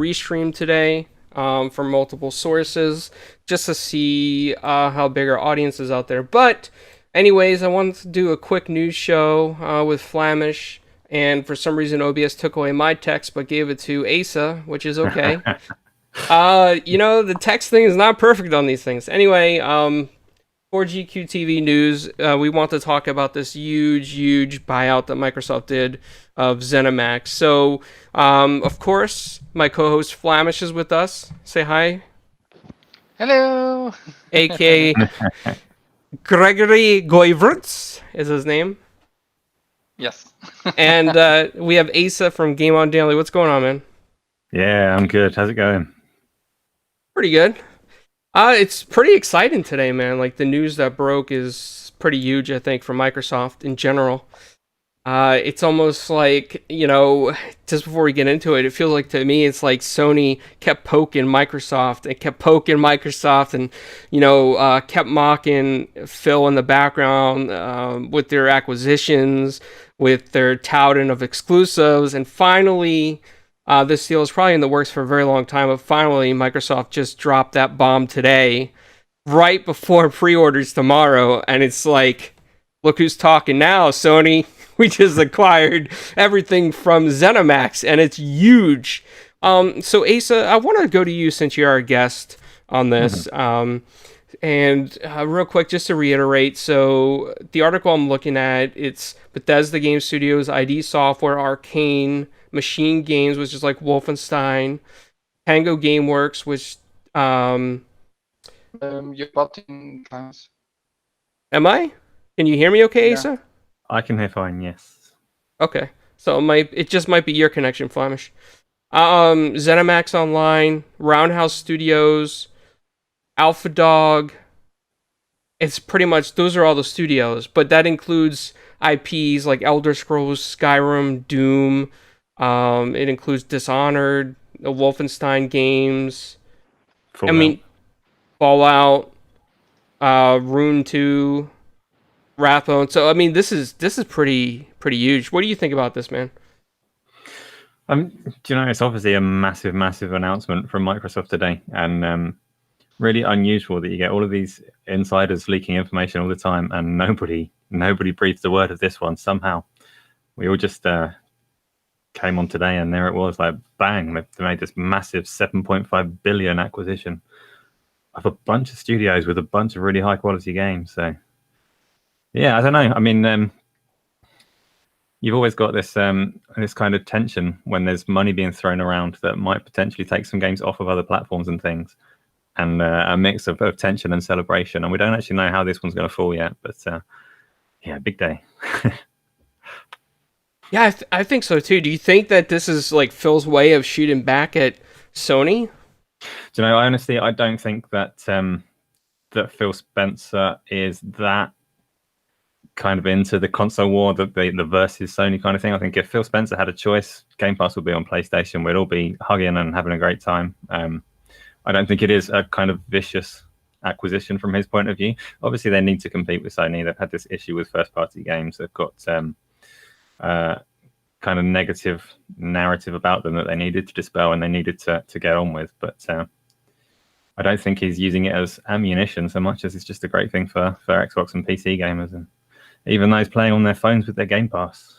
restream today from multiple sources just to see how big our audience is out there. But anyways, I wanted to do a quick news show with Flamish, and for some reason OBS took away my text but gave it to Asa, which is okay. The text thing is not perfect on these things. Anyway, for GQTV News, we want to talk about this huge buyout that Microsoft did of Zenimax. So, of course, my co-host Flamish is with us. Say hi. Hello. A.K.A. Gregory Goivertz is his name. Yes. And we have Asa from GameOn Daily. What's going on, man? Yeah, I'm good. How's it going? Pretty good. It's pretty exciting today, man. Like, the news that broke is pretty huge, I think, for Microsoft in general. It's almost like, just before we get into it, it feels like to me it's like Sony kept poking Microsoft and kept mocking Phil in the background with their acquisitions, with their touting of exclusives, and finally, this deal is probably in the works for a very long time, but finally Microsoft just dropped that bomb today, right before pre-orders tomorrow, and it's like, look who's talking now, Sony. We just acquired everything from Zenimax, and it's huge. So Asa, I want to go to you since you're our guest on this. And real quick, just to reiterate, so the article I'm looking at, it's Bethesda Game Studios, ID Software, Arcane, Machine Games, which is like Wolfenstein, Tango Gameworks, which... You're botting Clownz. Am I? Can you hear me okay, Yeah. Asa? I can hear fine, yes. Okay. So it just might be your connection, Flamish. Zenimax Online, Roundhouse Studios, Alpha Dog. It's pretty much, those are all the studios, but that includes IPs like Elder Scrolls, Skyrim, Doom. It includes Dishonored, the Wolfenstein games. Fallout, Rune 2, Wrathbone. So this is pretty huge. What do you think about this, man? It's obviously a massive announcement from Microsoft today, and really unusual that you get all of these insiders leaking information all the time, and nobody breathed a word of this one. Somehow, we all just came on today, and there it was, like bang! They made this massive 7.5 billion acquisition of a bunch of studios with a bunch of really high quality games. So, yeah, I don't know. You've always got this this kind of tension when there's money being thrown around that might potentially take some games off of other platforms and things, and a mix of tension and celebration. And we don't actually know how this one's going to fall yet, but yeah, big day. Yeah, I think so too. Do you think that this is like Phil's way of shooting back at Sony? I don't think that that Phil Spencer is that kind of into the console war, the versus Sony kind of thing. I think if Phil Spencer had a choice, Game Pass would be on PlayStation. We'd all be hugging and having a great time. I don't think it is a kind of vicious acquisition from his point of view. Obviously, they need to compete with Sony. They've had this issue with first-party games. They've got kind of negative narrative about them that they needed to dispel and they needed to get on with. But I don't think he's using it as ammunition so much as it's just a great thing for Xbox and PC gamers, and even those playing on their phones with their Game Pass.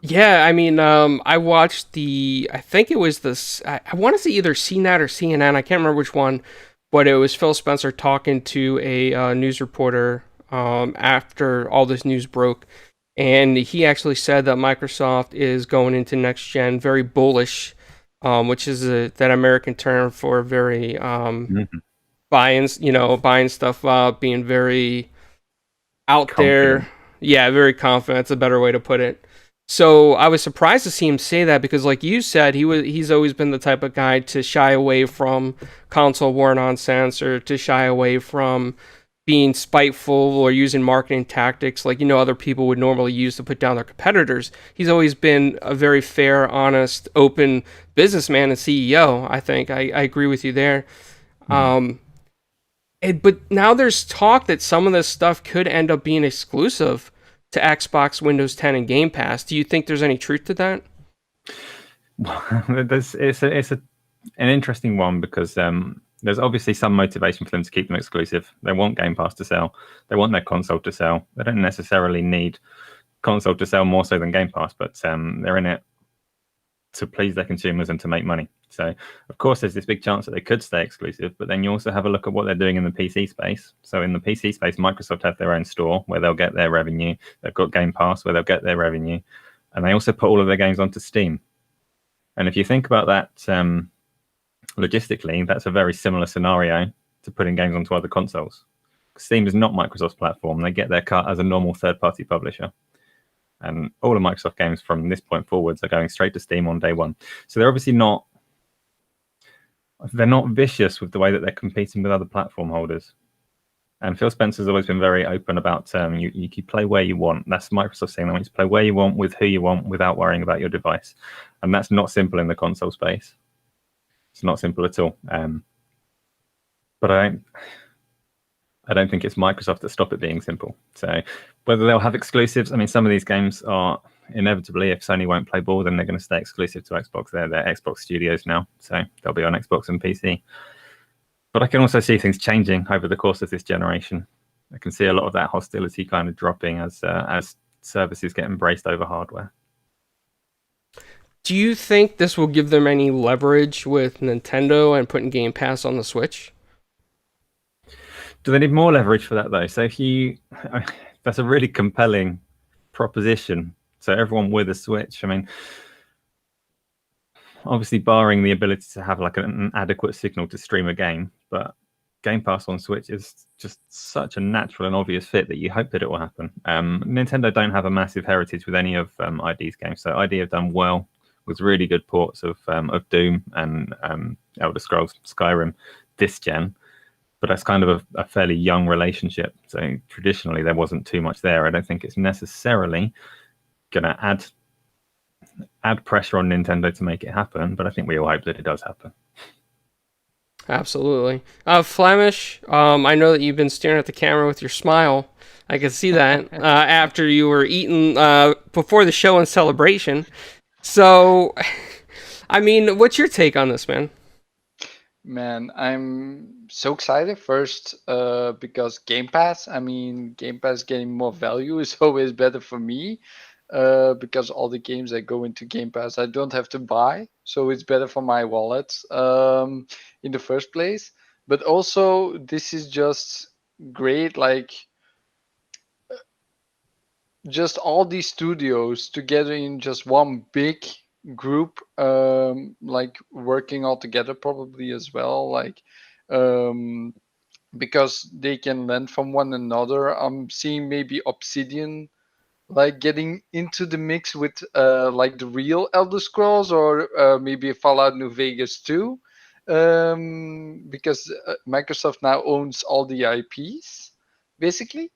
Yeah, I watched I think it was this, I want to say either CNET or CNN, I can't remember which one, but it was Phil Spencer talking to a news reporter after all this news broke, and he actually said that Microsoft is going into next gen very bullish, which is that American term for very buying stuff up, being very out Confident. there. Yeah, very confident. That's a better way to put it. So I was surprised to see him say that because, like you said, he's always been the type of guy to shy away from console war nonsense, or to shy away from being spiteful or using marketing tactics like other people would normally use to put down their competitors. He's always been a very fair, honest, open businessman and CEO. I think I agree with you there. But now there's talk that some of this stuff could end up being exclusive to Xbox, Windows 10, and Game Pass. Do you think there's any truth to that? It's an interesting one because there's obviously some motivation for them to keep them exclusive. They want Game Pass to sell. They want their console to sell. They don't necessarily need console to sell more so than Game Pass, but they're in it to please their consumers and to make money. So, of course, there's this big chance that they could stay exclusive, but then you also have a look at what they're doing in the PC space. So in the PC space, Microsoft have their own store where they'll get their revenue. They've got Game Pass where they'll get their revenue. And they also put all of their games onto Steam. And if you think about that logistically, that's a very similar scenario to putting games onto other consoles. Steam is not Microsoft's platform. They get their cut as a normal third-party publisher. And all of Microsoft games from this point forwards are going straight to Steam on day one. So they're obviously not vicious with the way that they're competing with other platform holders. And Phil Spencer's always been very open about you can play where you want. That's Microsoft saying they want you to play where you want, with who you want, without worrying about your device. And that's not simple in the console space. It's not simple at all. But I don't think it's Microsoft that stop it being simple. So whether they'll have exclusives, I mean, some of these games are inevitably, if Sony won't play ball, then they're going to stay exclusive to Xbox. They're Xbox studios now, so they'll be on Xbox and PC. But I can also see things changing over the course of this generation. I can see a lot of that hostility kind of dropping as services get embraced over hardware. Do you think this will give them any leverage with Nintendo and putting Game Pass on the Switch? Do they need more leverage for that, though? So that's a really compelling proposition. So everyone with a Switch, I mean, obviously barring the ability to have like an adequate signal to stream a game, but Game Pass on Switch is just such a natural and obvious fit that you hope that it will happen. Nintendo don't have a massive heritage with any of ID's games. So ID have done well with really good ports of Doom and Elder Scrolls Skyrim this gen. But that's kind of a fairly young relationship. So traditionally, there wasn't too much there. I don't think it's necessarily going to add pressure on Nintendo to make it happen. But I think we all hope that it does happen. Absolutely. Flamish, I know that you've been staring at the camera with your smile. I can see that after you were eating before the show in celebration. So, I mean, what's your take on this, man? Man, I'm so excited first because Game Pass, Game Pass getting more value is always better for me because all the games that go into Game Pass I don't have to buy, so it's better for my wallet in the first place. But also, this is just great, like just all these studios together in just one big group, like working all together probably as well, like because they can learn from one another. I'm seeing maybe Obsidian like getting into the mix with like the real Elder Scrolls, or maybe Fallout New Vegas too, because Microsoft now owns all the IPs basically.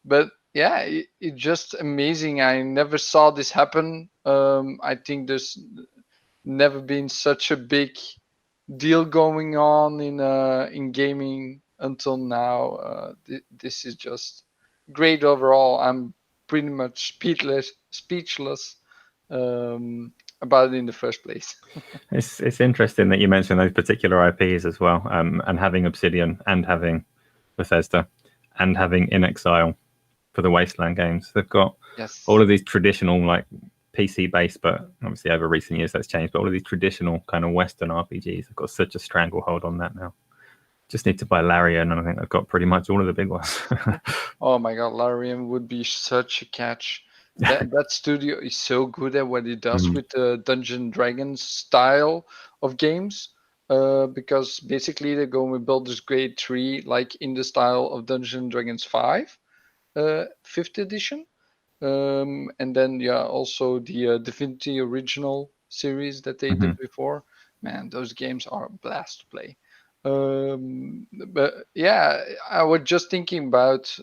But yeah, it's just amazing. I never saw this happen. I think there's never been such a big deal going on in gaming until now. This is just great overall. I'm pretty much speechless about it in the first place. It's interesting that you mentioned those particular IPs as well, and having Obsidian and having Bethesda and having In Exile for the Wasteland games. They've got all of these traditional, like PC based, but obviously over recent years that's changed, but all of these traditional kind of Western RPGs have got such a stranglehold on that now. Just need to buy Larian, and I think they've got pretty much all of the big ones. Oh my god, Larian would be such a catch. That studio is so good at what it does with the Dungeon Dragons style of games, because basically they're going with Baldur's Gate 3 like in the style of Dungeon Dragons 5, 5th edition, and then also the Divinity Original series that they did before. Man, those games are a blast to play. But yeah, I was just thinking about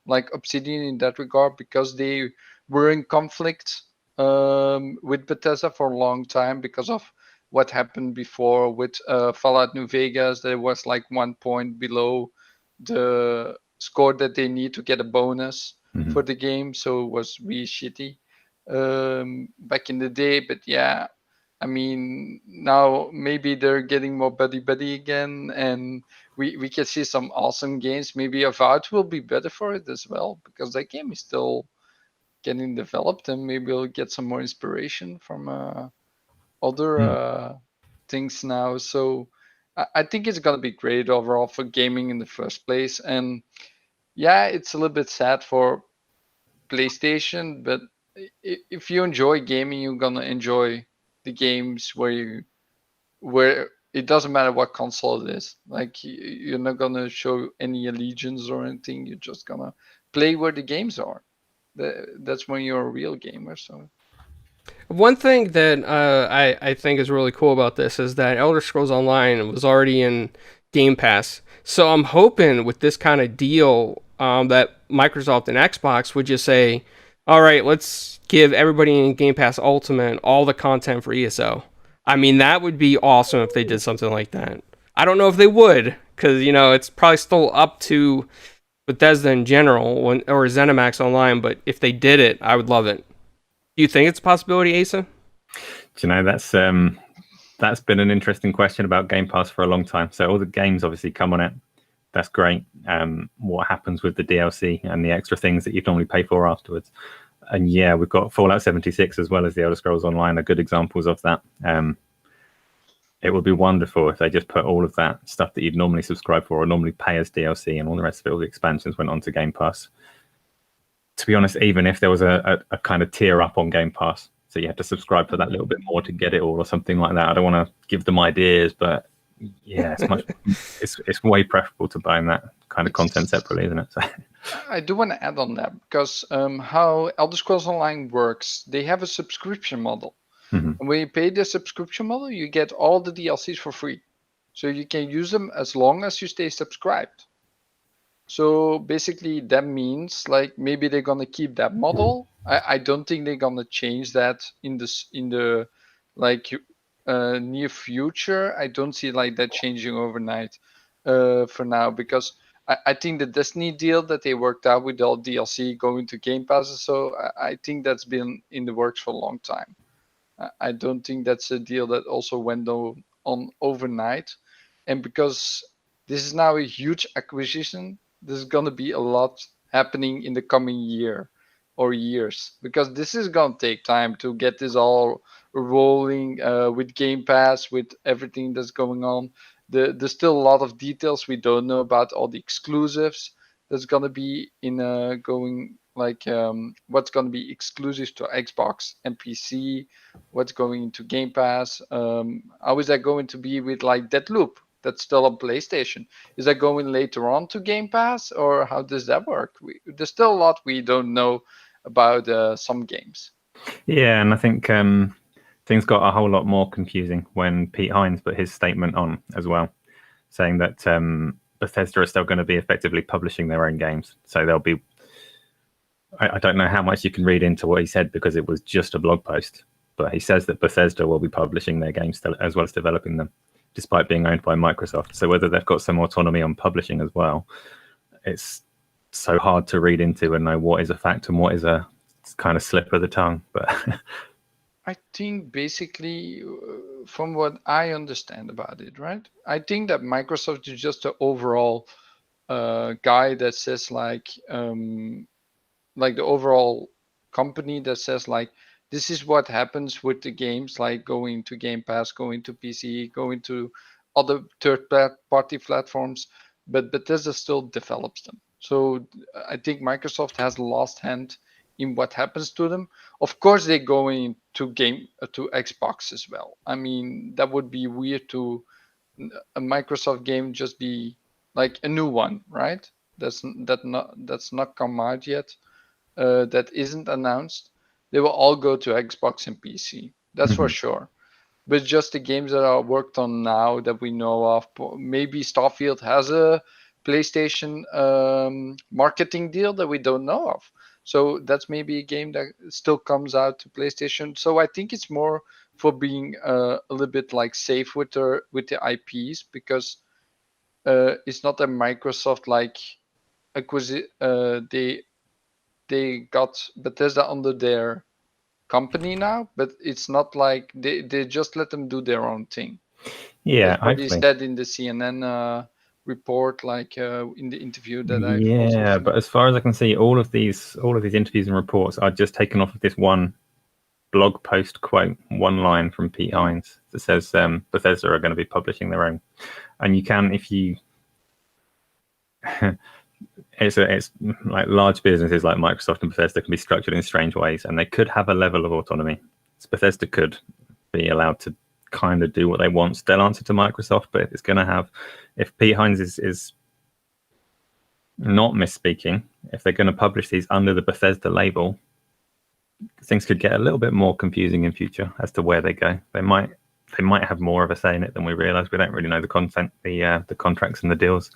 like Obsidian in that regard, because they were in conflict with Bethesda for a long time because of what happened before with Fallout New Vegas. There was like 1 point below the score that they need to get a bonus for the game, so it was really shitty. back in the day. But yeah, I mean, now maybe they're getting more buddy again, and we can see some awesome games. Maybe Avowed will be better for it as well, because that game is still getting developed, and maybe we'll get some more inspiration from other things now. So I think it's gonna be great overall for gaming in the first place. And yeah, it's a little bit sad for PlayStation, but if you enjoy gaming, you're gonna enjoy the games where it doesn't matter what console it is. Like you're not gonna show any allegiance or anything. You're just gonna play where the games are. That's when you're a real gamer. So One thing that I think is really cool about this is that Elder Scrolls Online was already in Game Pass. So I'm hoping with this kind of deal that Microsoft and Xbox would just say, all right, let's give everybody in Game Pass Ultimate all the content for ESO. I mean, that would be awesome if they did something like that. I don't know if they would, because, you know, it's probably still up to Bethesda in general or Zenimax Online, but if they did it, I would love it. Do you think it's a possibility, Asa? Do you know, that's been an interesting question about Game Pass for a long time. So all the games obviously come on it. That's great. What happens with the DLC and the extra things that you'd normally pay for afterwards? And yeah, we've got Fallout 76 as well as the Elder Scrolls Online are good examples of that. It would be wonderful if they just put all of that stuff that you'd normally subscribe for or normally pay as DLC and all the rest of it, all the expansions went onto Game Pass. To be honest, even if there was a kind of tier up on Game Pass, so you have to subscribe for that little bit more to get it all or something like that. I don't want to give them ideas, but yeah, it's way preferable to buying that kind of content separately, isn't it? So. I do want to add on that because how Elder Scrolls Online works, they have a subscription model. Mm-hmm. And when you pay the subscription model, you get all the DLCs for free. So you can use them as long as you stay subscribed. So basically that means like maybe they're gonna keep that model. I don't think they're gonna change that in the like near future. I don't see like that changing overnight for now, because I think the Destiny deal that they worked out with all DLC going to Game Pass, so I think that's been in the works for a long time. I don't think that's a deal that also went on overnight. And because this is now a huge acquisition, there's going to be a lot happening in the coming year or years, because this is going to take time to get this all rolling with Game Pass, with everything that's going on. There's still a lot of details we don't know about all the exclusives that's going to be in going, like what's going to be exclusive to Xbox and PC, what's going into Game Pass. How is that going to be with like Deathloop? That's still on PlayStation. Is that going later on to Game Pass, or how does that work? There's still a lot we don't know about some games. Yeah, and I think things got a whole lot more confusing when Pete Hines put his statement on as well, saying that Bethesda are still going to be effectively publishing their own games. So there'll be, I don't know how much you can read into what he said because it was just a blog post, but he says that Bethesda will be publishing their games as well as developing them, despite being owned by Microsoft. So whether they've got some autonomy on publishing as well, it's so hard to read into and know what is a fact and what is a kind of slip of the tongue. But I think basically, from what I understand about it, right? I think that Microsoft is just an overall guy that says like the overall company that says like, this is what happens with the games, like going to Game Pass, going to PC, going to other third-party platforms, but Bethesda still develops them. So I think Microsoft has lost hand in what happens to them. Of course, they're going to Xbox as well. I mean, that would be weird to a Microsoft game just be like a new one, right? That's not come out yet. That isn't announced. They will all go to Xbox and PC. That's for sure. But just the games that are worked on now that we know of, maybe Starfield has a PlayStation marketing deal that we don't know of. So that's maybe a game that still comes out to PlayStation. So I think it's more for being a little bit like safe with the IPs, because it's not a Microsoft like they got Bethesda under their company now, but it's not like they just let them do their own thing. Yeah, That's what he hopefully. said in the CNN report, like in the interview that I've also Yeah, seen. but as far as I can see, all of these interviews and reports are just taken off of this one blog post quote, one line from Pete Hines that says Bethesda are going to be publishing their own, and you can, if you, it's like large businesses like Microsoft and Bethesda can be structured in strange ways, and they could have a level of autonomy. So Bethesda could be allowed to kind of do what they want, still answer to Microsoft, but if it's going to have, if Pete Hines is not misspeaking, if they're going to publish these under the Bethesda label, things could get a little bit more confusing in future as to where they go. They might have more of a say in it than we realize. We don't really know the content, the contracts and the deals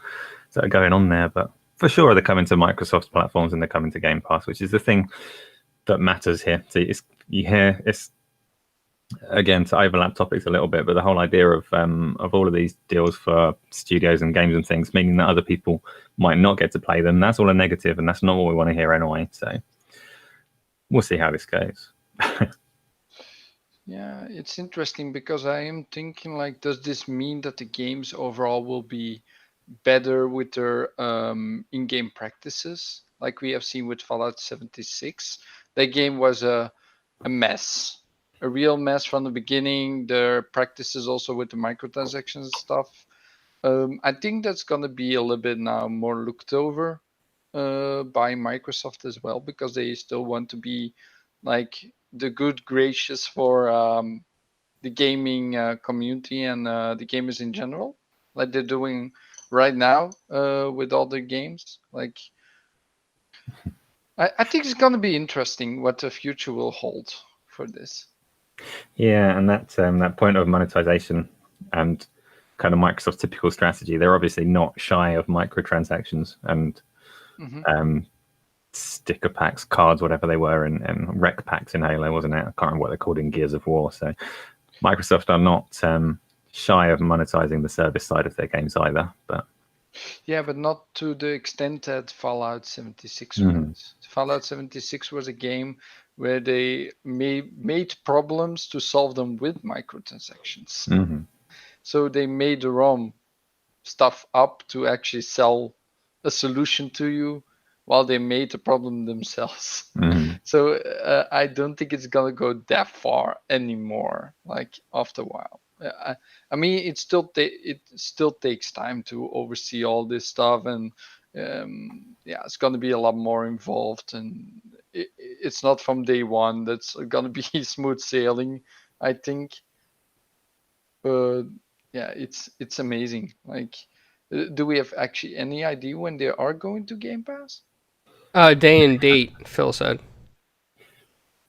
that are going on there, but for sure they're coming to Microsoft's platforms and they're coming to Game Pass, which is the thing that matters here. So it's again, to overlap topics a little bit, but the whole idea of all of these deals for studios and games and things, meaning that other people might not get to play them, that's all a negative, and that's not what we want to hear anyway. So we'll see how this goes. Yeah, it's interesting because I am thinking, like, does this mean that the games overall will be better with their in-game practices, like we have seen with Fallout 76? That game was a mess, a real mess from the beginning. Their practices also with the microtransactions and stuff. I think that's going to be a little bit now more looked over by Microsoft as well, because they still want to be like the good gracious for the gaming community and the gamers in general, like they're doing right now with all the games. Like, I think it's going to be interesting what the future will hold for this. Yeah, and that point of monetization and kind of Microsoft's typical strategy, they're obviously not shy of microtransactions and sticker packs, cards, whatever they were, and rec packs in Halo, wasn't it? I can't remember what they're called in Gears of War. So Microsoft are not shy of monetizing the service side of their games either. But yeah, but not to the extent that Fallout 76 was. Fallout 76 was a game where they made problems to solve them with microtransactions. So they made their own stuff up to actually sell a solution to you while they made the problem themselves. So I don't think it's gonna go that far anymore, like after a while. I mean, it still takes time to oversee all this stuff, and yeah, it's gonna be a lot more involved, and it's not from day one that's gonna be smooth sailing, I think. But yeah, it's amazing. Like, do we have actually any idea when they are going to Game Pass? Day and date, Phil said.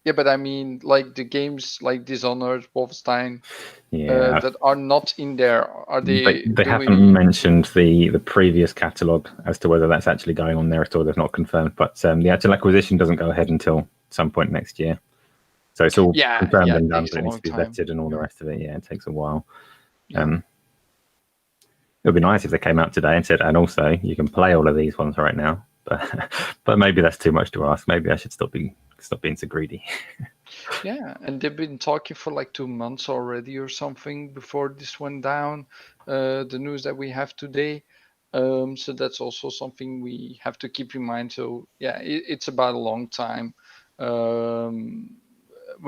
Yeah, but I mean, like the games like Dishonored, Wolfenstein, yeah, that are not in there. Are they? They haven't mentioned the previous catalog as to whether that's actually going on there at all. They've not confirmed, but the actual acquisition doesn't go ahead until some point next year. So it's all confirmed and done, but it needs to be vetted and all the rest of it. Yeah, it takes a while. It would be nice if they came out today and said, and also you can play all of these ones right now. But maybe that's too much to ask. Maybe I should stop being so greedy. Yeah, and they've been talking for like 2 months already or something before this went down. The news that we have today. So that's also something we have to keep in mind. So yeah, it's about a long time. We're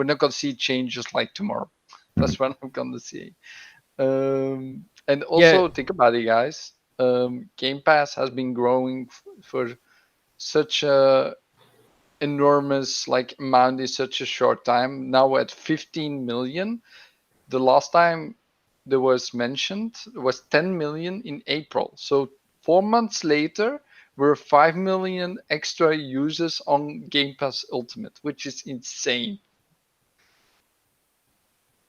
not gonna see changes like tomorrow. That's what I'm gonna say. And also think about it, guys. Game Pass has been growing for such a enormous amount in such a short time. Now at 15 million. The last time there was mentioned was 10 million in April. So 4 months later, we're 5 million extra users on Game Pass Ultimate, which is insane.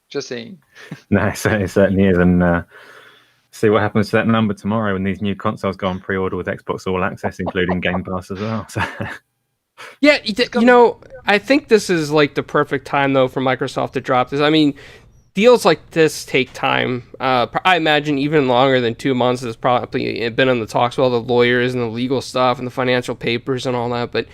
Just saying. No, it certainly is, and see what happens to that number tomorrow when these new consoles go on pre-order with Xbox All Access, including Game Pass as well. So. Yeah, you know, I think this is like the perfect time though for Microsoft to drop this. I mean, deals like this take time. I imagine even longer than 2 months has probably been in the talks with all the lawyers and the legal stuff and the financial papers and all that. But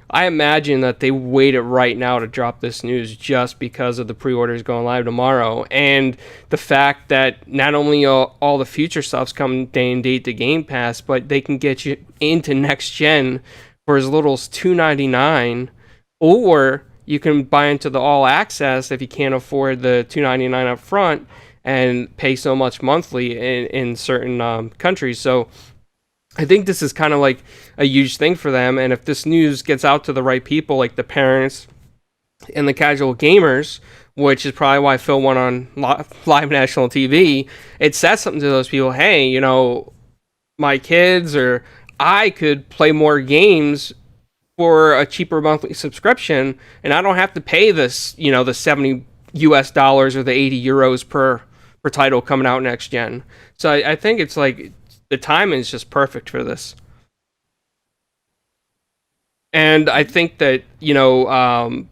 I imagine that they waited right now to drop this news just because of the pre-orders going live tomorrow, and the fact that not only all the future stuff's coming day and date to Game Pass, but they can get you into next gen for as little as $2.99, or you can buy into the all access if you can't afford the $2.99 up front and pay so much monthly in certain countries. So I think this is kind of like a huge thing for them, and if this news gets out to the right people, like the parents and the casual gamers, which is probably why Phil went on live national TV, it says something to those people. Hey, you know, my kids or I could play more games for a cheaper monthly subscription, and I don't have to pay this, you know, the $70 or the €80 per title coming out next gen. So I think it's like the timing is just perfect for this. And I think that, you know,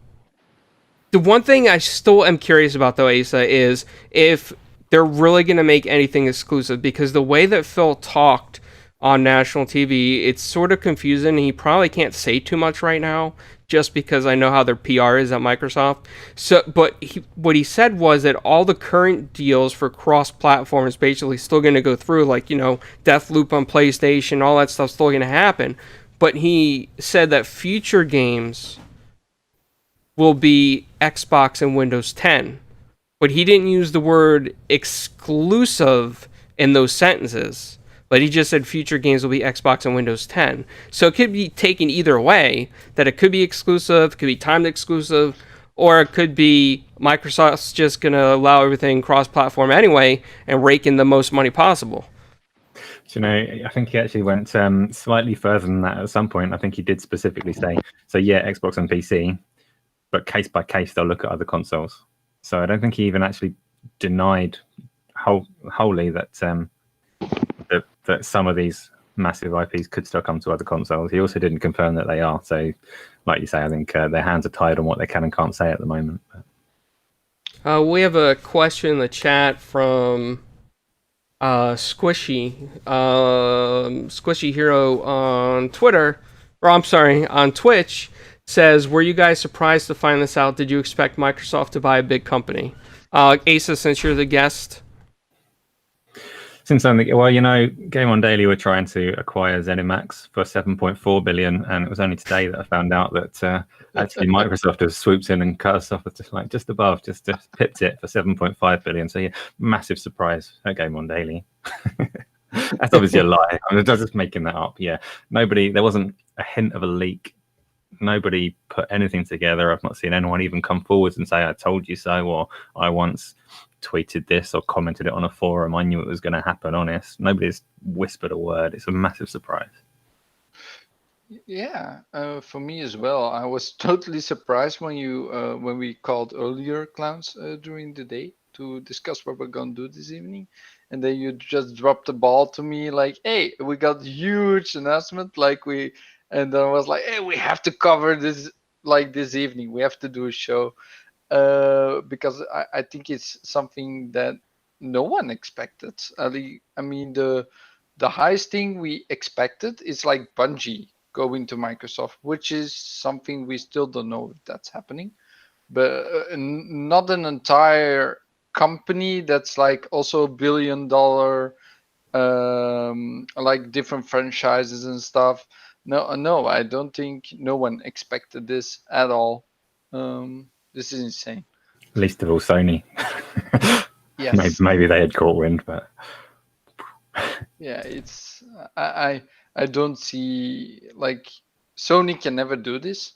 the one thing I still am curious about, though, Asa, is if they're really going to make anything exclusive, because the way that Phil talked on national TV, it's sort of confusing, and he probably can't say too much right now, just because I know how their PR is at Microsoft. So, but what he said was that all the current deals for cross-platform is basically still going to go through, like, you know, Deathloop on PlayStation, all that stuff's still going to happen. But he said that future games will be Xbox and Windows 10. But he didn't use the word exclusive in those sentences. But he just said future games will be Xbox and Windows 10. So it could be taken either way, that it could be exclusive, could be timed exclusive, or it could be Microsoft's just going to allow everything cross-platform anyway and rake in the most money possible. You know, I think he actually went slightly further than that at some point. I think he did specifically say, so yeah, Xbox and PC, but case by case, they'll look at other consoles. So I don't think he even actually denied wholly that that some of these massive IPs could still come to other consoles. He also didn't confirm that they are. So, like you say, I think their hands are tied on what they can and can't say at the moment. We have a question in the chat from Squishy Hero on Twitter, or I'm sorry, on Twitch. Says, were you guys surprised to find this out? Did you expect Microsoft to buy a big company? Asa, since you're the guest. Since I'm well, you know, GameOn Daily were trying to acquire Zenimax for $7.4 billion, and it was only today that I found out that actually Microsoft has swooped in and cut us off at just above, just pipped it for $7.5 billion. So yeah, massive surprise at GameOn Daily. That's obviously a lie. I'm just making that up. Yeah, there wasn't a hint of a leak. Nobody put anything together. I've not seen anyone even come forward and say, I told you so, or I once tweeted this or commented it on a forum. I knew it was going to happen, honest. Nobody's whispered a word. It's a massive surprise. Yeah, for me as well. I was totally surprised when we called earlier, Clownz, during the day to discuss what we're going to do this evening. And then you just dropped the ball to me like, hey, we got a huge announcement. And then I was like, hey, we have to cover this this evening. We have to do a show. Because I think it's something that no one expected. I mean, the highest thing we expected is like Bungie going to Microsoft, which is something we still don't know if that's happening. But not an entire company that's like also $1 billion, like different franchises and stuff. No, I don't think no one expected this at all. This is insane. Least of all Sony. Yes. maybe they had caught wind, but yeah, it's I don't see, like, Sony can never do this,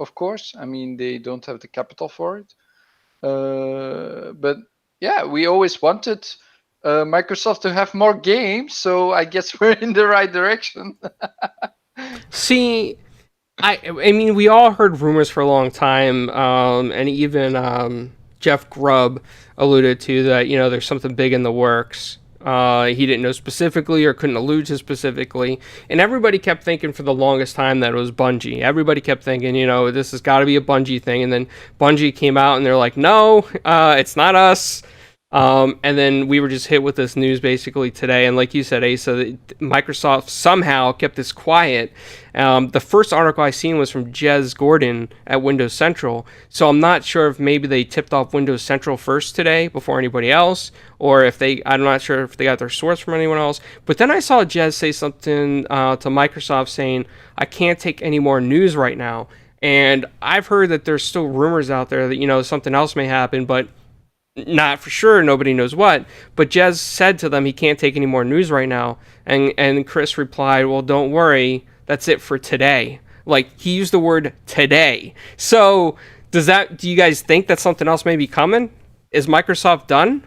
of course. I mean, they don't have the capital for it. But yeah, we always wanted Microsoft to have more games, so I guess we're in the right direction. See, I mean, we all heard rumors for a long time, and even Jeff Grubb alluded to that, you know, there's something big in the works. He didn't know specifically or couldn't allude to specifically, and everybody kept thinking for the longest time that it was Bungie. Everybody kept thinking, you know, this has got to be a Bungie thing, and then Bungie came out and they're like, no, it's not us. And then we were just hit with this news basically today. And like you said, Asa, Microsoft somehow kept this quiet. The first article I seen was from Jez Gordon at Windows Central. So I'm not sure if maybe they tipped off Windows Central first today before anybody else, or if I'm not sure if they got their source from anyone else. But then I saw Jez say something to Microsoft saying, I can't take any more news right now. And I've heard that there's still rumors out there that, something else may happen, but not for sure, nobody knows what. But Jez said to them he can't take any more news right now, and Chris replied, well, don't worry, that's it for today. Like, he used the word today. So do you guys think that something else may be coming? Is Microsoft done?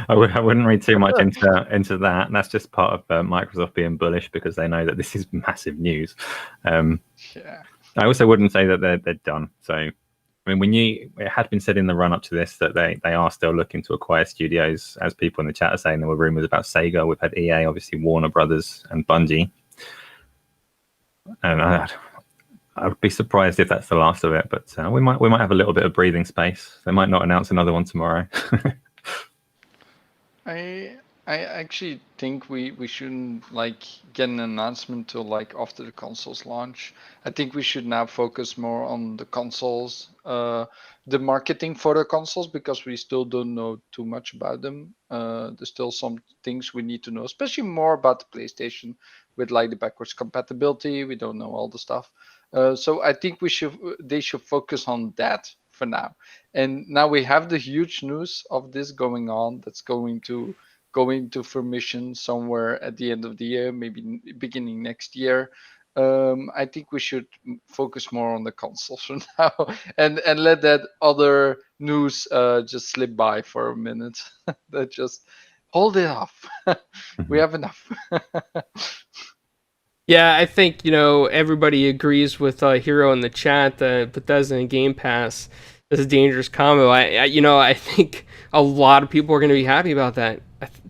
I wouldn't read too much into that. That's just part of Microsoft being bullish because they know that this is massive news. Yeah. I also wouldn't say that they're done. So I mean, it had been said in the run-up to this that they are still looking to acquire studios. As people in the chat are saying, there were rumors about Sega. We've had EA, obviously Warner Brothers, and Bungie. And I would be surprised if that's the last of it. But we might have a little bit of breathing space. They might not announce another one tomorrow. I actually think we shouldn't get an announcement till after the consoles launch. I think we should now focus more on the consoles, the marketing for the consoles, because we still don't know too much about them. There's still some things we need to know, especially more about the PlayStation with the backwards compatibility. We don't know all the stuff. So I think they should focus on that for now. And now we have the huge news of this going on that's going to fruition somewhere at the end of the year, maybe beginning next year. I think we should focus more on the consoles for now, and let that other news just slip by for a minute. That just hold it off. We have enough. Yeah, I think everybody agrees with Hero in the chat that Bethesda and Game Pass is a dangerous combo. I think a lot of people are going to be happy about that.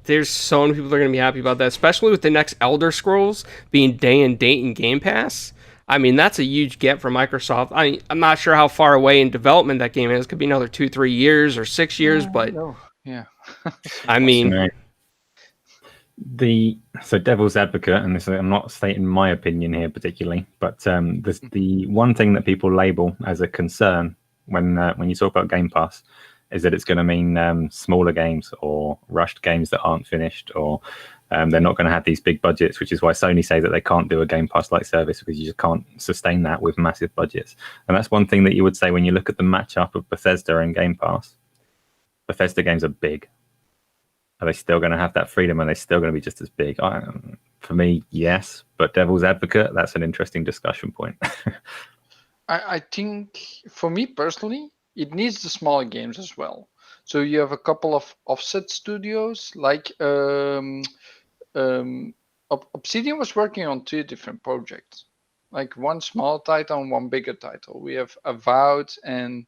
There's so many people that are going to be happy about that, especially with the next Elder Scrolls being day and date in Game Pass. I mean, that's a huge get for Microsoft. I'm not sure how far away in development that game is. It could be another 2-3 years or 6 years, but yeah. I mean, so devil's advocate, and this, I'm not stating my opinion here particularly, but the one thing that people label as a concern when you talk about Game Pass is that it's going to mean smaller games or rushed games that aren't finished, or they're not going to have these big budgets, which is why Sony say that they can't do a Game Pass-like service, because you just can't sustain that with massive budgets. And that's one thing that you would say when you look at the matchup of Bethesda and Game Pass. Bethesda games are big. Are they still going to have that freedom? Are they still going to be just as big? For me, yes. But devil's advocate, that's an interesting discussion point. I think for me personally, it needs the smaller games as well. So you have a couple of offset studios, like Obsidian was working on 2 different projects, like one small title and one bigger title. We have Avowed and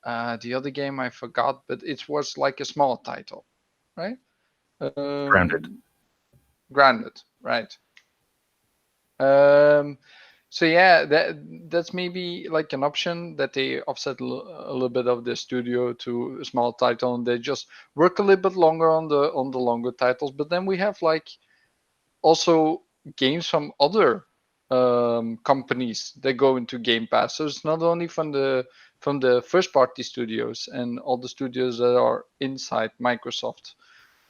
the other game I forgot, but it was like a small title, right? Grounded, right? So yeah, that's maybe like an option, that they offset a little bit of the studio to a small title, and they just work a little bit longer on the longer titles. But then we have also games from other companies that go into Game Pass. So it's not only from the first party studios and all the studios that are inside Microsoft.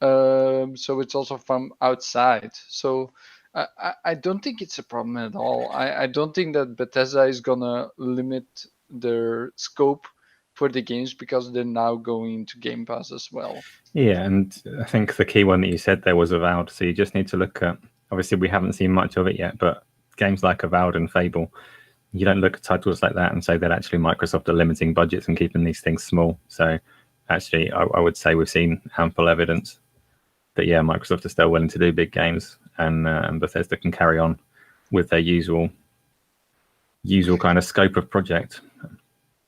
So it's also from outside. So I don't think it's a problem at all. I don't think that Bethesda is gonna limit their scope for the games because they're now going to Game Pass as well. Yeah, and I think the key one that you said there was Avowed. So you just need to look at, obviously we haven't seen much of it yet, but games like Avowed and Fable, you don't look at titles like that and say that actually Microsoft are limiting budgets and keeping these things small. So actually, I would say we've seen ample evidence that, yeah, Microsoft is still willing to do big games, and Bethesda can carry on with their usual kind of scope of project.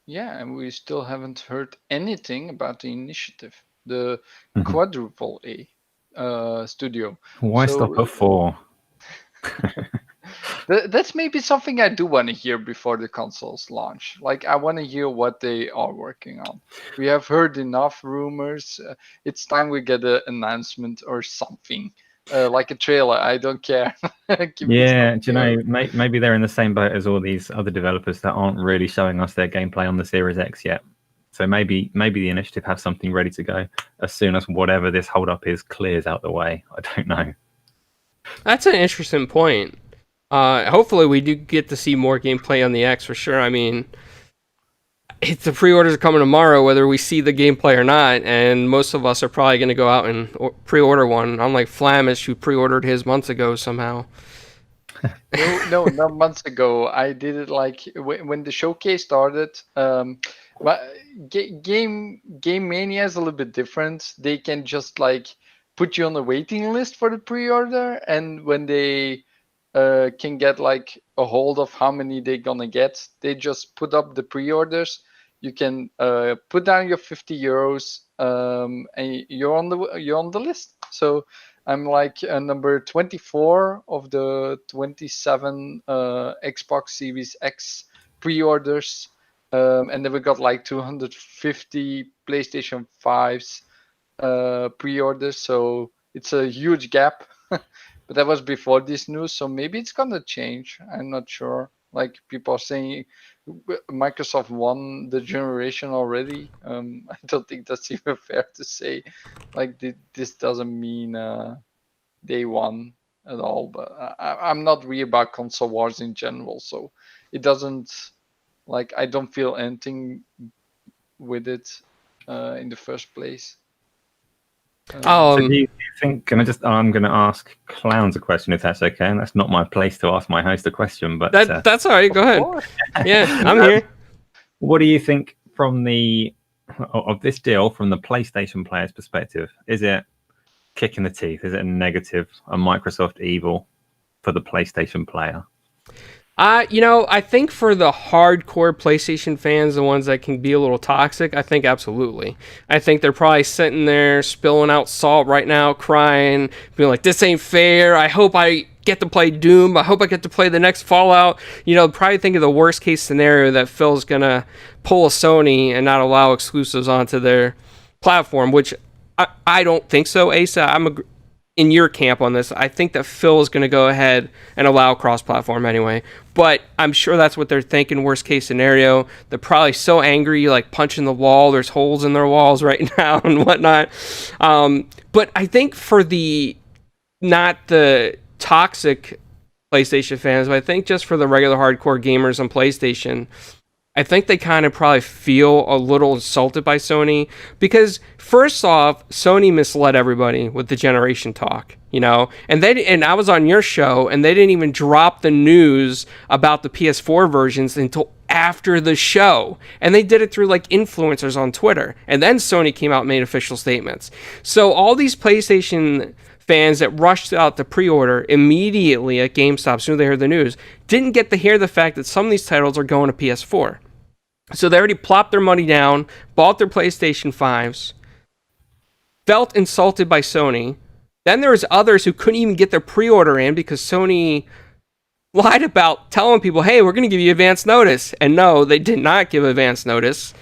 Yeah, and we still haven't heard anything about the initiative, the quadruple A studio. Why stop at 4? That's maybe something I do want to hear before the consoles launch. Like, I want to hear what they are working on. We have heard enough rumors. It's time we get an announcement or something, like a trailer. I don't care. Give me Yeah, do you something. know, maybe they're in the same boat as all these other developers that aren't really showing us their gameplay on the Series X yet. So maybe the initiative have something ready to go as soon as whatever this hold up is clears out the way. I don't know. That's an interesting point. Hopefully we do get to see more gameplay on the X for sure. I mean, if the pre-orders are coming tomorrow, whether we see the gameplay or not, and most of us are probably going to go out and pre-order one. Unlike Flamish, who pre-ordered his months ago somehow. No, not months ago. I did it like when the showcase started. But Game Mania is a little bit different. They can just like put you on the waiting list for the pre-order, and when they can get like a hold of how many they're gonna get, they just put up the pre-orders. You can put down your 50 euros, and you're on the list. So I'm like number 24 of the 27 Xbox Series X pre-orders, and then we got like 250 PlayStation 5s pre-orders. So it's a huge gap. But that was before this news, so maybe it's gonna change. I'm not sure. Like, people are saying Microsoft won the generation already. I don't think that's even fair to say. Like, this doesn't mean they won at all. But I'm not really about console wars in general, so it doesn't, like, I don't feel anything with it in the first place. So do you think? I'm going to ask Clownz a question, if that's okay. And that's not my place to ask my host a question, but that's all right. Go ahead. Yeah, I'm here. What do you think of this deal from the PlayStation player's perspective? Is it kick in the teeth? Is it a negative, a Microsoft evil for the PlayStation player? I think for the hardcore PlayStation fans, the ones that can be a little toxic, I think absolutely. I think they're probably sitting there spilling out salt right now, crying, being like, this ain't fair. I hope I get to play Doom. I hope I get to play the next Fallout. Probably think of the worst case scenario that Phil's going to pull a Sony and not allow exclusives onto their platform, which I don't think so, Asa. I'm in your camp on this. I think that Phil is going to go ahead and allow cross-platform anyway. But I'm sure that's what they're thinking, worst case scenario. They're probably so angry, like punching the wall. There's holes in their walls right now and whatnot. But I think for not the toxic PlayStation fans, but I think just for the regular hardcore gamers on PlayStation, I think they kind of probably feel a little insulted by Sony because, first off, Sony misled everybody with the generation talk, and I was on your show, and they didn't even drop the news about the PS4 versions until after the show, and they did it through like influencers on Twitter, and then Sony came out and made official statements. So all these PlayStation fans that rushed out the pre-order immediately at GameStop as soon as they heard the news didn't get to hear the fact that some of these titles are going to PS4. So they already plopped their money down, bought their PlayStation 5s, felt insulted by Sony. Then there was others who couldn't even get their pre-order in because Sony lied about telling people, hey, we're going to give you advance notice. And no, they did not give advance notice.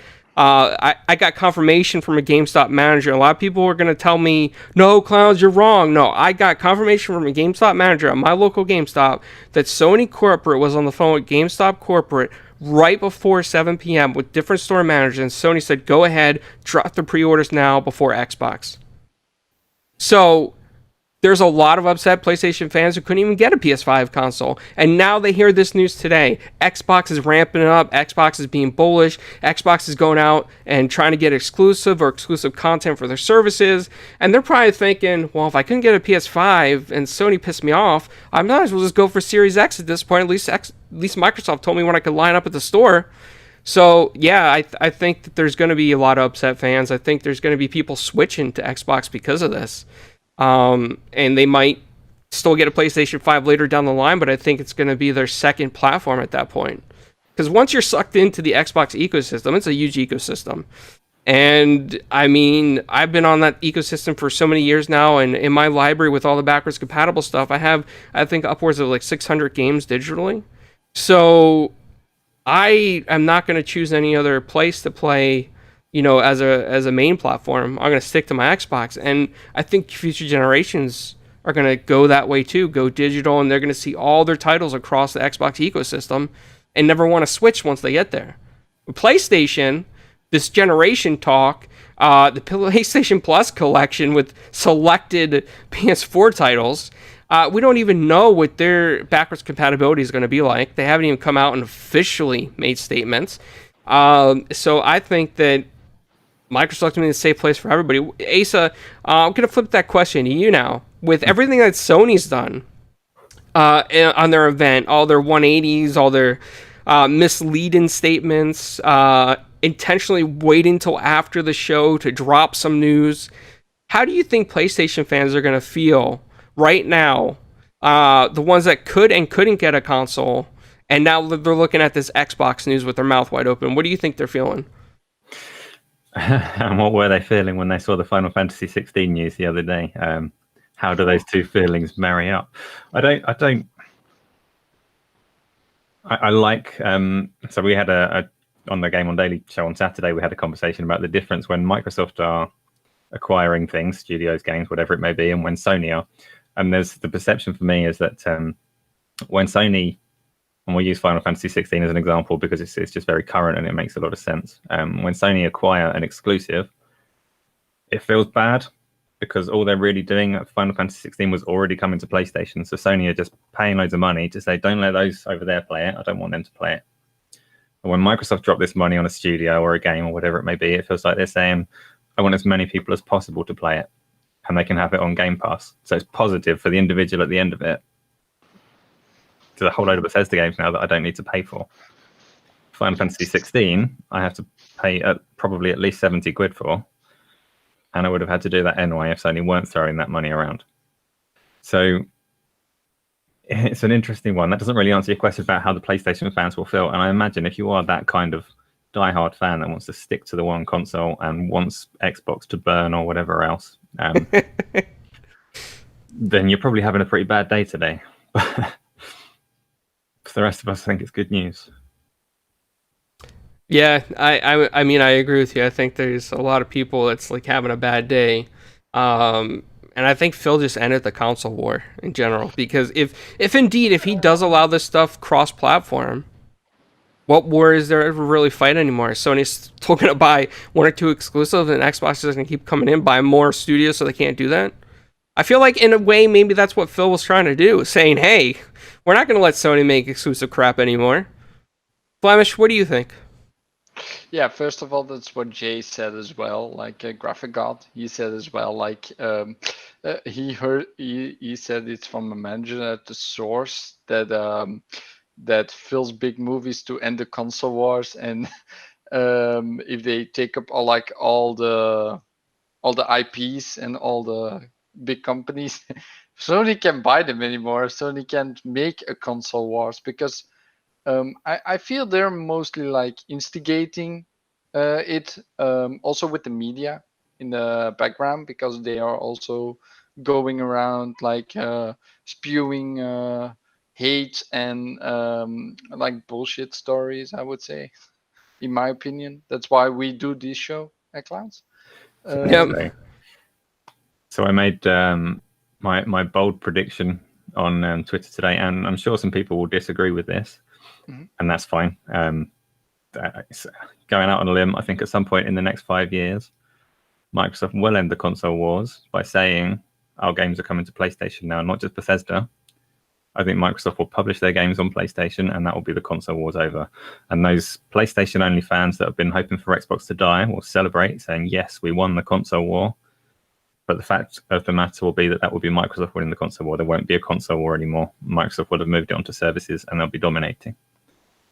I got confirmation from a GameStop manager. A lot of people were going to tell me, no, Clownz, you're wrong. No, I got confirmation from a GameStop manager at my local GameStop that Sony Corporate was on the phone with GameStop Corporate right before 7 p.m. with different store managers. And Sony said, go ahead, drop the pre-orders now before Xbox. So there's a lot of upset PlayStation fans who couldn't even get a PS5 console. And now they hear this news today. Xbox is ramping it up. Xbox is being bullish. Xbox is going out and trying to get exclusive content for their services. And they're probably thinking, well, if I couldn't get a PS5 and Sony pissed me off, I might as well just go for Series X at this point. At least Microsoft told me when I could line up at the store. So, yeah, I think that there's going to be a lot of upset fans. I think there's going to be people switching to Xbox because of this. And they might still get a PlayStation 5 later down the line, but I think it's going to be their second platform at that point. Because once you're sucked into the Xbox ecosystem, it's a huge ecosystem. And I mean, I've been on that ecosystem for so many years now, and in my library with all the backwards compatible stuff, I have, I think, upwards of like 600 games digitally. So I am not going to choose any other place to play, as a main platform. I'm going to stick to my Xbox, and I think future generations are going to go that way too, go digital, and they're going to see all their titles across the Xbox ecosystem and never want to switch once they get there. With PlayStation, this generation talk, the PlayStation Plus collection with selected PS4 titles, we don't even know what their backwards compatibility is going to be like. They haven't even come out and officially made statements. So I think that Microsoft's going to be a safe place for everybody. Asa, I'm going to flip that question to you now. With everything that Sony's done on their event, all their 180s, all their misleading statements, intentionally waiting till after the show to drop some news, how do you think PlayStation fans are going to feel right now, the ones that could and couldn't get a console, and now they're looking at this Xbox news with their mouth wide open? What do you think they're feeling? And what were they feeling when they saw the Final Fantasy 16 news the other day? How do those two feelings marry up? I like. So we had on the GameOn Daily show on Saturday, we had a conversation about the difference when Microsoft are acquiring things, studios, games, whatever it may be, and when Sony are. And there's the perception for me is that when Sony, and we'll use Final Fantasy 16 as an example because it's just very current and it makes a lot of sense. When Sony acquire an exclusive, it feels bad because all they're really doing at Final Fantasy 16 was already coming to PlayStation. So Sony are just paying loads of money to say, don't let those over there play it. I don't want them to play it. And when Microsoft drop this money on a studio or a game or whatever it may be, it feels like they're saying, I want as many people as possible to play it, and they can have it on Game Pass. So it's positive for the individual at the end of it. There's a whole load of Bethesda games now that I don't need to pay for. Final Fantasy 16, I have to pay probably at least 70 quid for, and I would have had to do that anyway if Sony weren't throwing that money around. So it's an interesting one. That doesn't really answer your question about how the PlayStation fans will feel. And I imagine if you are that kind of diehard fan that wants to stick to the one console and wants Xbox to burn or whatever else, then you're probably having a pretty bad day today. For the rest of us, I think it's good news. Yeah, I mean, I agree with you. I think there's a lot of people that's like having a bad day. And I think Phil just ended the console war in general, because if indeed he does allow this stuff cross-platform, what war is there ever really fight anymore? Sony's still going to buy one or two exclusives, and Xbox is going to keep coming in, buy more studios so they can't do that? I feel like in a way maybe that's what Phil was trying to do, saying, hey, we're not going to let Sony make exclusive crap anymore. Flamish, what do you think? Yeah, first of all, that's what Jay said as well. Like Graphic God, he said as well. Like he said it's from a manager at the source that that Phil's big movies to end the console wars, and if they take up all the IPs and all the big companies, Sony can't buy them anymore. Sony can't make a console wars because I feel they're mostly like instigating it, also with the media in the background, because they are also going around like spewing hate and like bullshit stories, I would say, in my opinion. That's why we do this show at Clownz. So I made my bold prediction on Twitter today, and I'm sure some people will disagree with this. And that's fine. Going out on a limb, I think at some point in the next 5 years, Microsoft will end the console wars by saying our games are coming to PlayStation now, not just Bethesda. I think Microsoft will publish their games on PlayStation, and that will be the console wars over. And those PlayStation-only fans that have been hoping for Xbox to die will celebrate, saying, yes, we won the console war. But the fact of the matter will be that will be Microsoft winning the console war. There won't be a console war anymore. Microsoft will have moved it onto services, and they'll be dominating.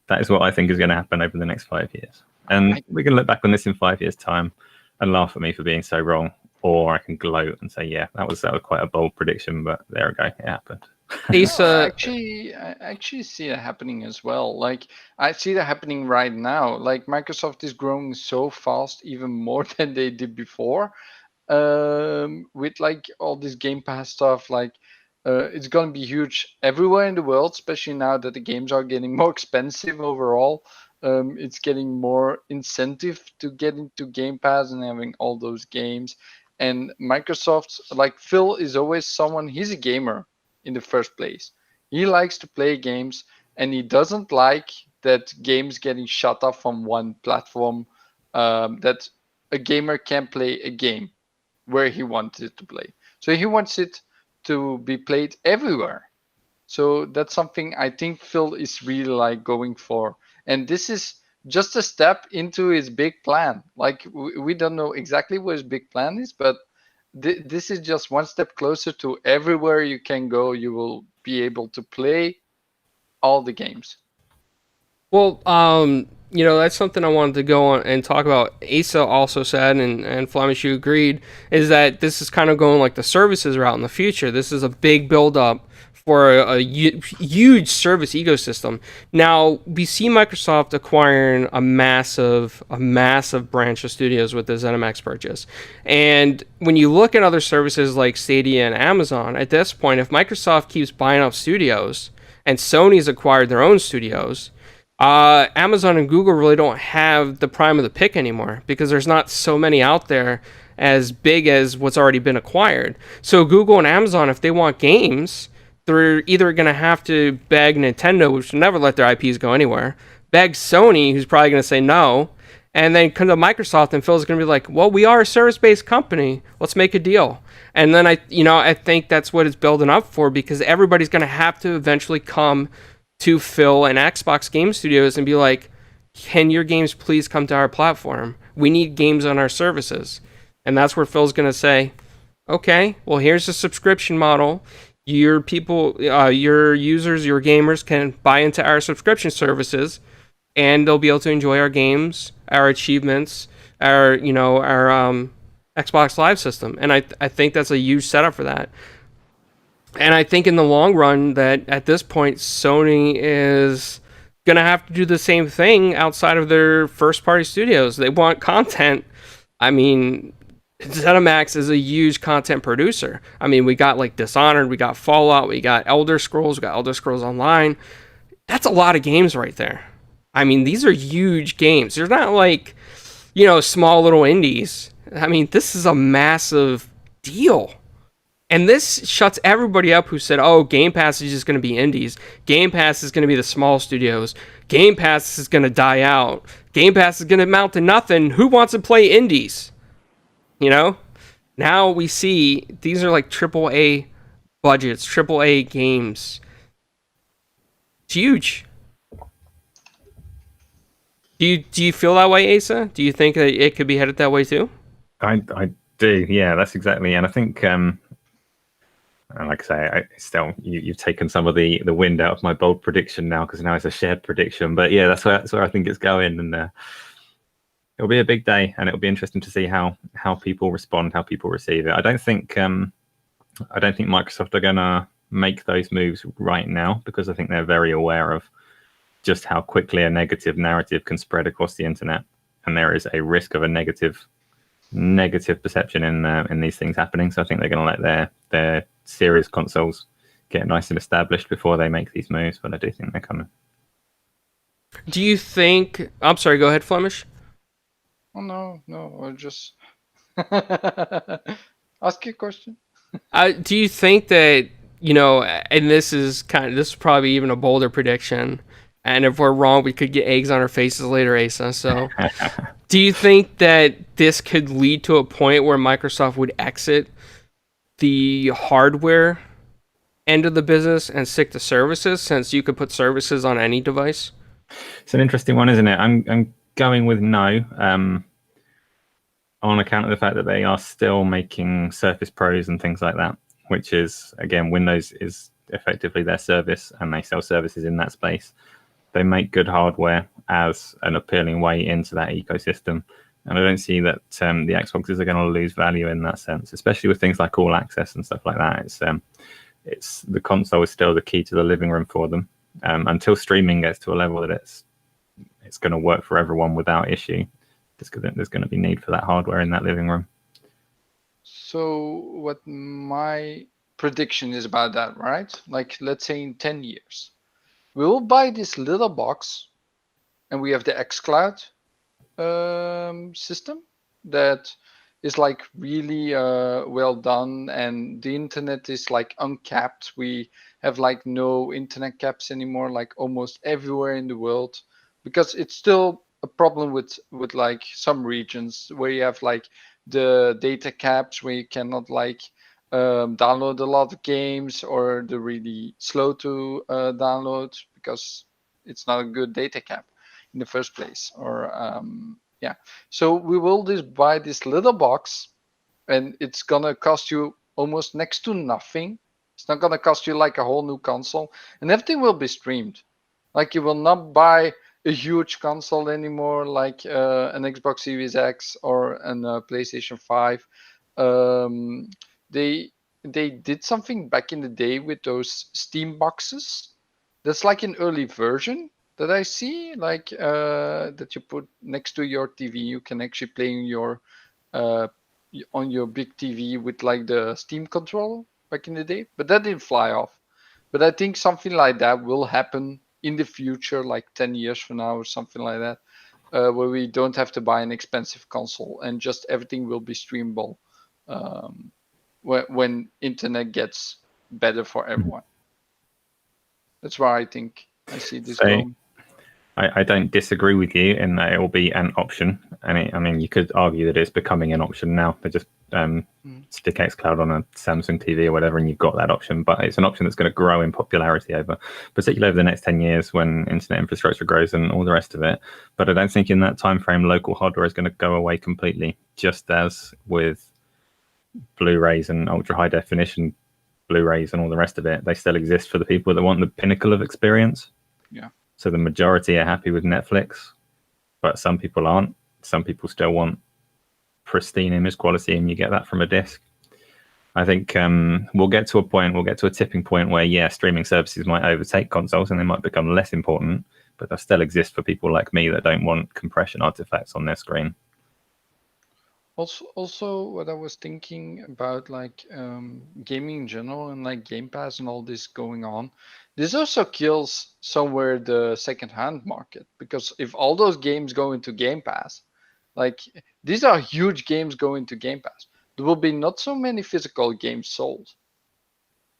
That is what I think is going to happen over the next 5 years. And we can look back on this in 5 years' time and laugh at me for being so wrong. Or I can gloat and say, yeah, that was quite a bold prediction, but there we go, it happened. Asa, I actually see it happening as well. Like I see that happening right now. Like Microsoft is growing so fast, even more than they did before. With like all this Game Pass stuff, like it's gonna be huge everywhere in the world, especially now that the games are getting more expensive overall. It's getting more incentive to get into Game Pass and having all those games. And Microsoft, like Phil, is always someone. He's a gamer in the first place. He likes to play games, and he doesn't like that games getting shut off from one platform. That a gamer can play a game where he wants it to play. So he wants it to be played everywhere. So that's something I think Phil is really like going for. And this is just a step into his big plan. Like we don't know exactly what his big plan is, but this is just one step closer to everywhere you can go, you will be able to play all the games. well, that's something I wanted to go on and talk about. Asa also said, and Flamish, you agreed, is that this is kind of going like the services route in the future. This is a big build up for a huge service ecosystem. Now we see Microsoft acquiring a massive branch of studios with the Zenimax purchase, and when you look at other services like Stadia and Amazon, at this point, if Microsoft keeps buying up studios and Sony's acquired their own studios, Amazon and Google really don't have the prime of the pick anymore because there's not so many out there as big as what's already been acquired. So Google and Amazon, if they want games, they're either going to have to beg Nintendo, which will never let their IPs go anywhere, beg Sony, who's probably going to say no, and then come to Microsoft, and Phil's going to be like, well, we are a service-based company. Let's make a deal. And then I think that's what it's building up for, because everybody's going to have to eventually come to Phil and Xbox Game Studios and be like, can your games please come to our platform? We need games on our services. And that's where Phil's going to say, okay, well, here's the subscription model. Your people, your users, your gamers can buy into our subscription services, and they'll be able to enjoy our games, our achievements, our Xbox Live system. And I think that's a huge setup for that. And I think in the long run that at this point, Sony is going to have to do the same thing outside of their first-party studios. They want content. I mean, Zenimax is a huge content producer. I mean, we got like Dishonored, we got Fallout, we got Elder Scrolls, we got Elder Scrolls Online. That's a lot of games right there. I mean, these are huge games. They're not like, small little indies. I mean, this is a massive deal. And this shuts everybody up who said, oh, Game Pass is just going to be indies. Game Pass is going to be the small studios. Game Pass is going to die out. Game Pass is going to amount to nothing. Who wants to play indies? Now we see these are like AAA budgets, AAA games. It's huge. Do you feel that way, Asa? Do you think that it could be headed that way too? I do. Yeah, that's exactly. And I think, like I say, you've taken some of the wind out of my bold prediction now, because now it's a shared prediction. But yeah, that's where I think it's going, and it'll be a big day, and it'll be interesting to see how people respond, how people receive it. I don't think Microsoft are gonna make those moves right now, because I think they're very aware of just how quickly a negative narrative can spread across the internet, and there is a risk of a negative perception in these things happening. So I think they're going to let their serious consoles get nice and established before they make these moves. But I do think they're coming. Do you think? I'm sorry. Go ahead, Flemish. Oh no. I just ask you a question. Do you think that and this is probably even a bolder prediction, and if we're wrong, we could get eggs on our faces later, Asa. So, do you think that this could lead to a point where Microsoft would exit the hardware end of the business and stick to services, since you could put services on any device? It's an interesting one, isn't it? I'm going with no, on account of the fact that they are still making Surface Pros and things like that, which is, again, Windows is effectively their service, and they sell services in that space. They make good hardware as an appealing way into that ecosystem. And I don't see that the Xboxes are going to lose value in that sense, especially with things like All Access and stuff like that. it's the console is still the key to the living room for them. Until streaming gets to a level that it's going to work for everyone without issue, there's going to be need for that hardware in that living room. So what my prediction is about that, right? Like, let's say in 10 years, we will buy this little box and we have the xCloud system that is like really well done, and the internet is like uncapped. We have like no internet caps anymore, like almost everywhere in the world, because it's still a problem with like some regions where you have like the data caps where you cannot like download a lot of games, or they're really slow to download because it's not a good data cap in the first place. Or yeah, so we will just buy this little box, and it's gonna cost you almost next to nothing. It's not gonna cost you like a whole new console, and everything will be streamed. Like, you will not buy a huge console anymore, like an Xbox Series X or an PlayStation 5. Um, they they did something back in the day with those Steam boxes. That's like an early version that I see, like that you put next to your TV. You can actually play uh, on your big TV with like the Steam controller back in the day, but that didn't fly off. But I think something like that will happen in the future, like 10 years from now or something like that, where we don't have to buy an expensive console and just everything will be streamable when internet gets better for everyone. That's where I think I see this going. I don't disagree with you in that it will be an option, and I mean, you could argue that it's becoming an option now. They just stick xCloud on a Samsung TV or whatever, and you've got that option. But it's an option that's going to grow in popularity particularly over the next 10 years when internet infrastructure grows and all the rest of it. But I don't think in that time frame local hardware is going to go away completely. Just as with Blu-rays and ultra high definition Blu-rays and all the rest of it, they still exist for the people that want the pinnacle of experience. Yeah. So the majority are happy with Netflix, but some people aren't. Some people still want pristine image quality, and you get that from a disc. I think we'll get to a tipping point where, yeah, streaming services might overtake consoles and they might become less important, but they'll still exist for people like me that don't want compression artifacts on their screen. Also, what I was thinking about, like gaming in general and like Game Pass and all this going on, this also kills somewhere the second-hand market, because if all those games go into Game Pass, like these are huge games going to Game Pass, there will be not so many physical games sold.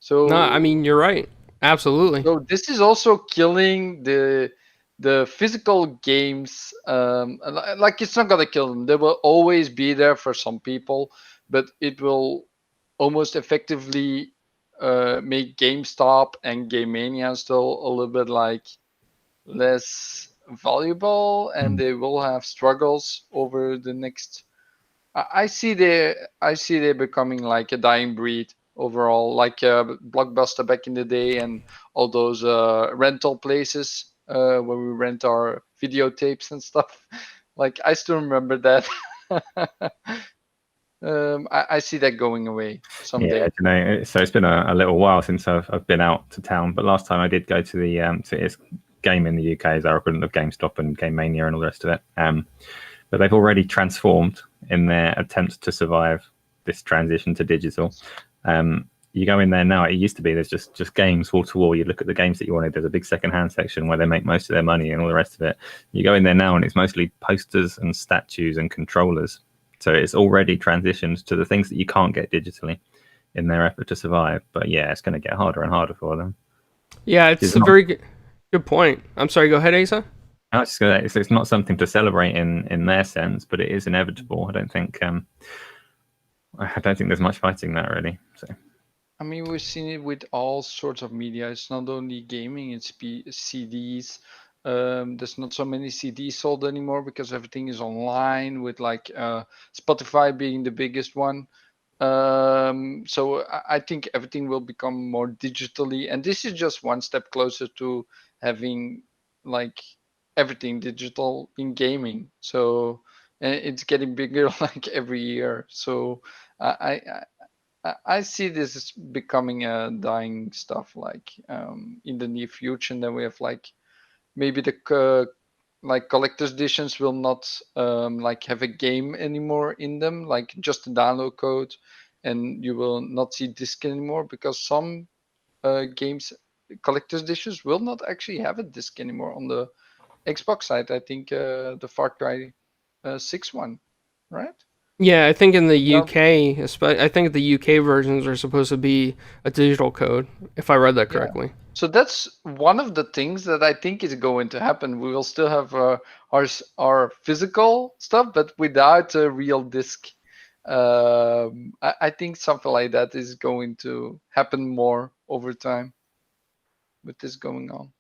So No, I mean, you're right. Absolutely. So this is also killing the physical games. Like, it's not gonna kill them. They will always be there for some people, but it will almost effectively make GameStop and Game Mania still a little bit like less valuable, and they will have struggles over the next. I see they becoming like a dying breed overall, like Blockbuster back in the day, and all those rental places where we rent our videotapes and stuff. Like, I still remember that. I see that going away someday. Yeah, you know, so it's been a little while since I've been out to town, but last time I did go to the to its game in the UK, as our equivalent of GameStop and Game Mania and all the rest of it. But they've already transformed in their attempts to survive this transition to digital. You go in there now, it used to be there's just games wall to wall. You look at the games that you wanted. There's a big second-hand section where they make most of their money and all the rest of it. You go in there now and it's mostly posters and statues and controllers. So it's already transitioned to the things that you can't get digitally in their effort to survive. But yeah, it's going to get harder and harder for them. Yeah, it's a very good point. I'm sorry, go ahead, Asa. I was just gonna, it's not something to celebrate in their sense, but it is inevitable. I don't think there's much fighting that really. So I mean, we've seen it with all sorts of media. It's not only gaming; it's CDs. There's not so many CDs sold anymore because everything is online, with like Spotify being the biggest one. So I think everything will become more digitally, and this is just one step closer to having like everything digital in gaming. So, and it's getting bigger like every year. So I I see this as becoming a dying stuff, like in the near future. And then we have like maybe the like collector's editions will not like have a game anymore in them, like just a download code, and you will not see disc anymore because some games collector's editions will not actually have a disc anymore on the Xbox side. I think the Far Cry 6 one, right? Yeah, I think in the Yeah. UK, I think the UK versions are supposed to be a digital code, if I read that Yeah. correctly. So that's one of the things that I think is going to happen. We will still have our physical stuff, but without a real disc. I think something like that is going to happen more over time with this going on.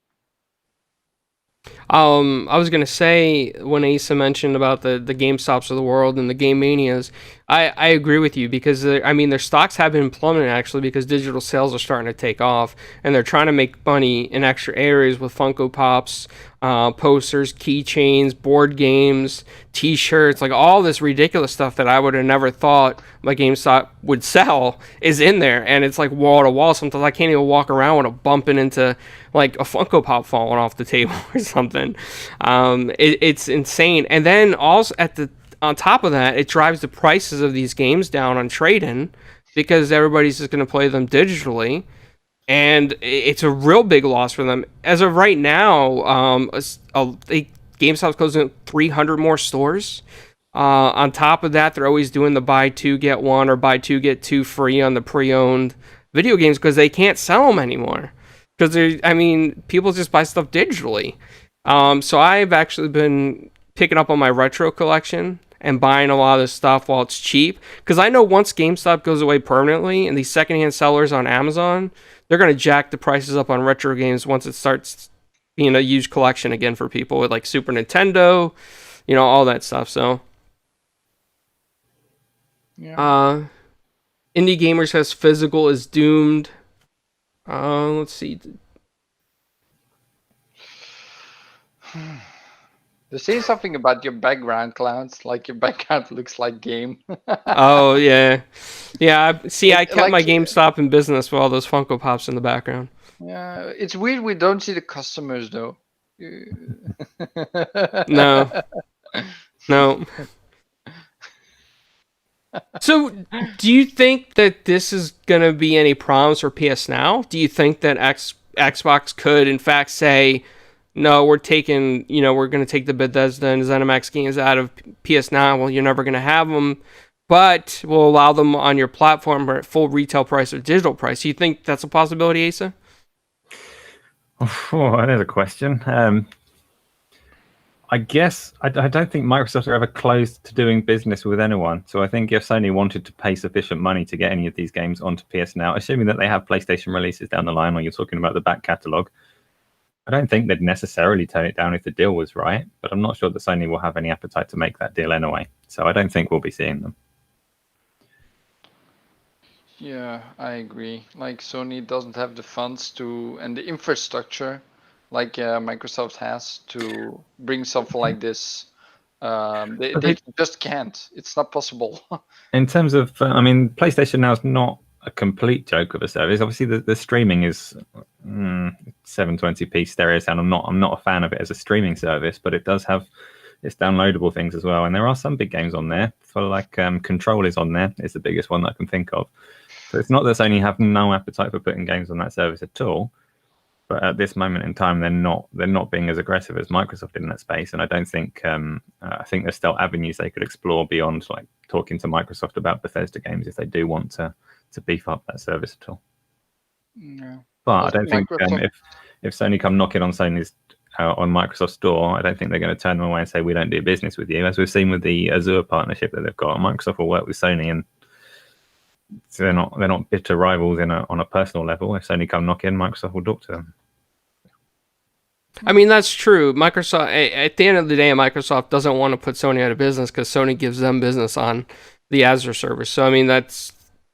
I was gonna say when Asa mentioned about the GameStops of the world and the Game Manias, I agree with you because I mean their stocks have been plummeting actually because digital sales are starting to take off and they're trying to make money in extra areas with Funko Pops, posters, keychains, board games, T-shirts, like all this ridiculous stuff that I would have never thought my GameStop would sell is in there, and it's like wall to wall. Sometimes I can't even walk around without bumping into like a Funko Pop falling off the table or something. It's insane. And then also on top of that, it drives the prices of these games down on trade-in because everybody's just going to play them digitally, and it's a real big loss for them. As of right now, GameStop's closing 300 more stores. On top of that, they're always doing the buy two get one or buy two get two free on the pre-owned video games because they can't sell them anymore. Because people just buy stuff digitally. So I've actually been picking up on my retro collection and buying a lot of this stuff while it's cheap. Because I know once GameStop goes away permanently and these secondhand sellers on Amazon, they're going to jack the prices up on retro games once it starts being a huge collection again for people with like Super Nintendo, all that stuff. So, Yeah. Indie Gamer says physical is doomed. Let's see. They're saying something about your background, Clownz. Like your background looks like game. Oh yeah, yeah. See, I kept like- my GameStop in business with all those Funko Pops in the background. Yeah, it's weird we don't see the customers though. No. No. So, do you think that this is gonna be any problems for PS Now? Do you think that Xbox could, in fact, say, no, we're taking, we're gonna take the Bethesda and Zenimax games out of PS Now. Well, you're never gonna have them, but we'll allow them on your platform at full retail price or digital price. Do you think that's a possibility, Asa? Oh, that is a question. I guess I don't think Microsoft are ever closed to doing business with anyone. So I think if Sony wanted to pay sufficient money to get any of these games onto PS Now, assuming that they have PlayStation releases down the line, or you're talking about the back catalogue, I don't think they'd necessarily turn it down if the deal was right. But I'm not sure that Sony will have any appetite to make that deal anyway. So I don't think we'll be seeing them. Yeah, I agree. Like Sony doesn't have the funds and the infrastructure like Microsoft has to bring something like this. They just can't. It's not possible. In terms of, PlayStation Now is not a complete joke of a service. Obviously, the streaming is 720p stereo sound. I'm not a fan of it as a streaming service, but it does have its downloadable things as well. And there are some big games on there. For like Control is on there. It's the biggest one that I can think of. So it's not that Sony have no appetite for putting games on that service at all. But at this moment in time, they're not being as aggressive as Microsoft in that space, and I don't think I think there's still avenues they could explore beyond like talking to Microsoft about Bethesda games if they do want to beef up that service at all. Yeah. But I don't think if Sony come knocking on Sony's on Microsoft's door, I don't think they're going to turn them away and say we don't do business with you, as we've seen with the Azure partnership that they've got. Microsoft will work with Sony, and so they're not bitter rivals on a personal level. If Sony come knocking, Microsoft will talk to them. I mean, that's true. Microsoft, at the end of the day, Microsoft doesn't want to put Sony out of business because Sony gives them business on the Azure service. So, I mean, that's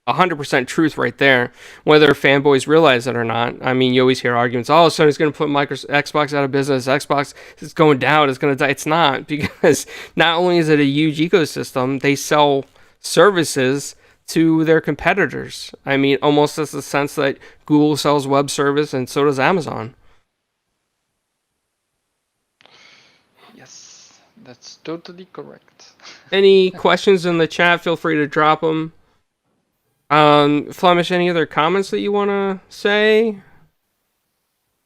100% truth right there, whether fanboys realize it or not. I mean, you always hear arguments, oh, Sony's going to put Xbox out of business, Xbox is going down, it's going to die. It's not, because not only is it a huge ecosystem, they sell services to their competitors. I mean, almost as the sense that Google sells web service and so does Amazon. Yes, that's totally correct. Any questions in the chat, feel free to drop them. Flamish, any other comments that you want to say?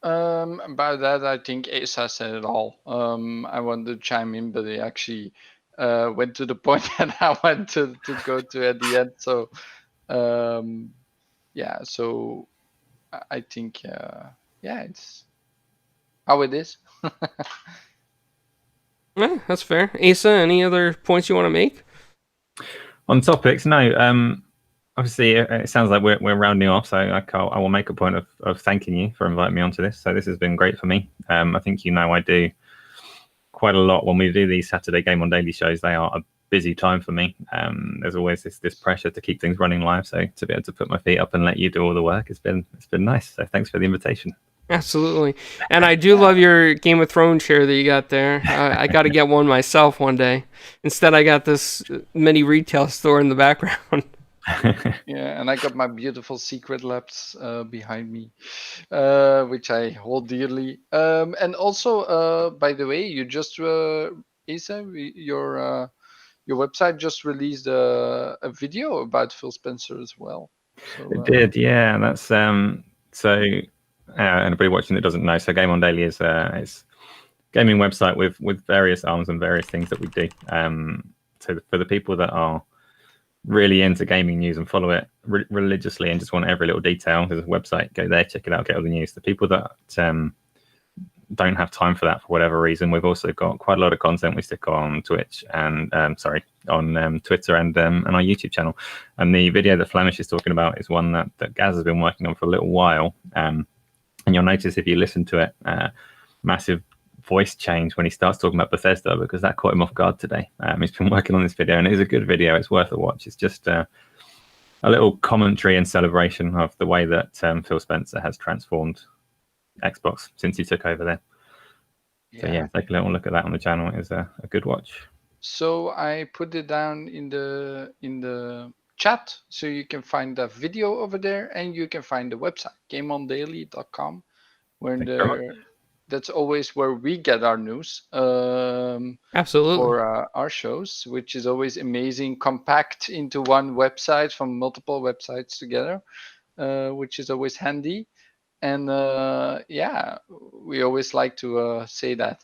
About that, I think Asa said it all. I wanted to chime in, but he actually went to the point that I wanted to go to at the end. So, yeah, so I think, yeah, it's how it is. Yeah, that's fair. Asa, any other points you want to make? On topics, no. Obviously, it sounds like we're rounding off, so I will make a point of thanking you for inviting me onto this. So this has been great for me. I think I do quite a lot when we do these Saturday GameOn Daily shows. They are a busy time for me. There's always this pressure to keep things running live. So to be able to put my feet up and let you do all the work, it's been nice. So thanks for the invitation. Absolutely. And I do love your Game of Thrones chair that you got there. I got to get one myself one day. Instead, I got this mini retail store in the background. Yeah, and I got my beautiful Secret Labs behind me, which I hold dearly. And also, by the way, you just, Asa, your website just released a video about Phil Spencer as well. So, It did, yeah. That's so. Anybody watching that doesn't know, so GameOn Daily is it's gaming website with various arms and various things that we do. So for the people that are really into gaming news and follow it religiously and just want every little detail, there's a website. Go there, check it out, get all the news. The people that don't have time for that for whatever reason, we've also got quite a lot of content we stick on Twitch and on Twitter and our YouTube channel. And the video that Flamish is talking about is one that Gaz has been working on for a little while. And you'll notice if you listen to it, massive voice change when he starts talking about Bethesda, because that caught him off guard today. He's been working on this video, and it is a good video. It's worth a watch. It's just a little commentary and celebration of the way that Phil Spencer has transformed Xbox since he took over there. Yeah. So yeah, take a little look at that on the channel. It is a good watch. So I put it down in the chat, so you can find that video over there, and you can find the website gameondaily.com, where that's always where we get our news. Absolutely. For our shows, which is always amazing, compact into one website from multiple websites together, which is always handy. And yeah, we always like to say that.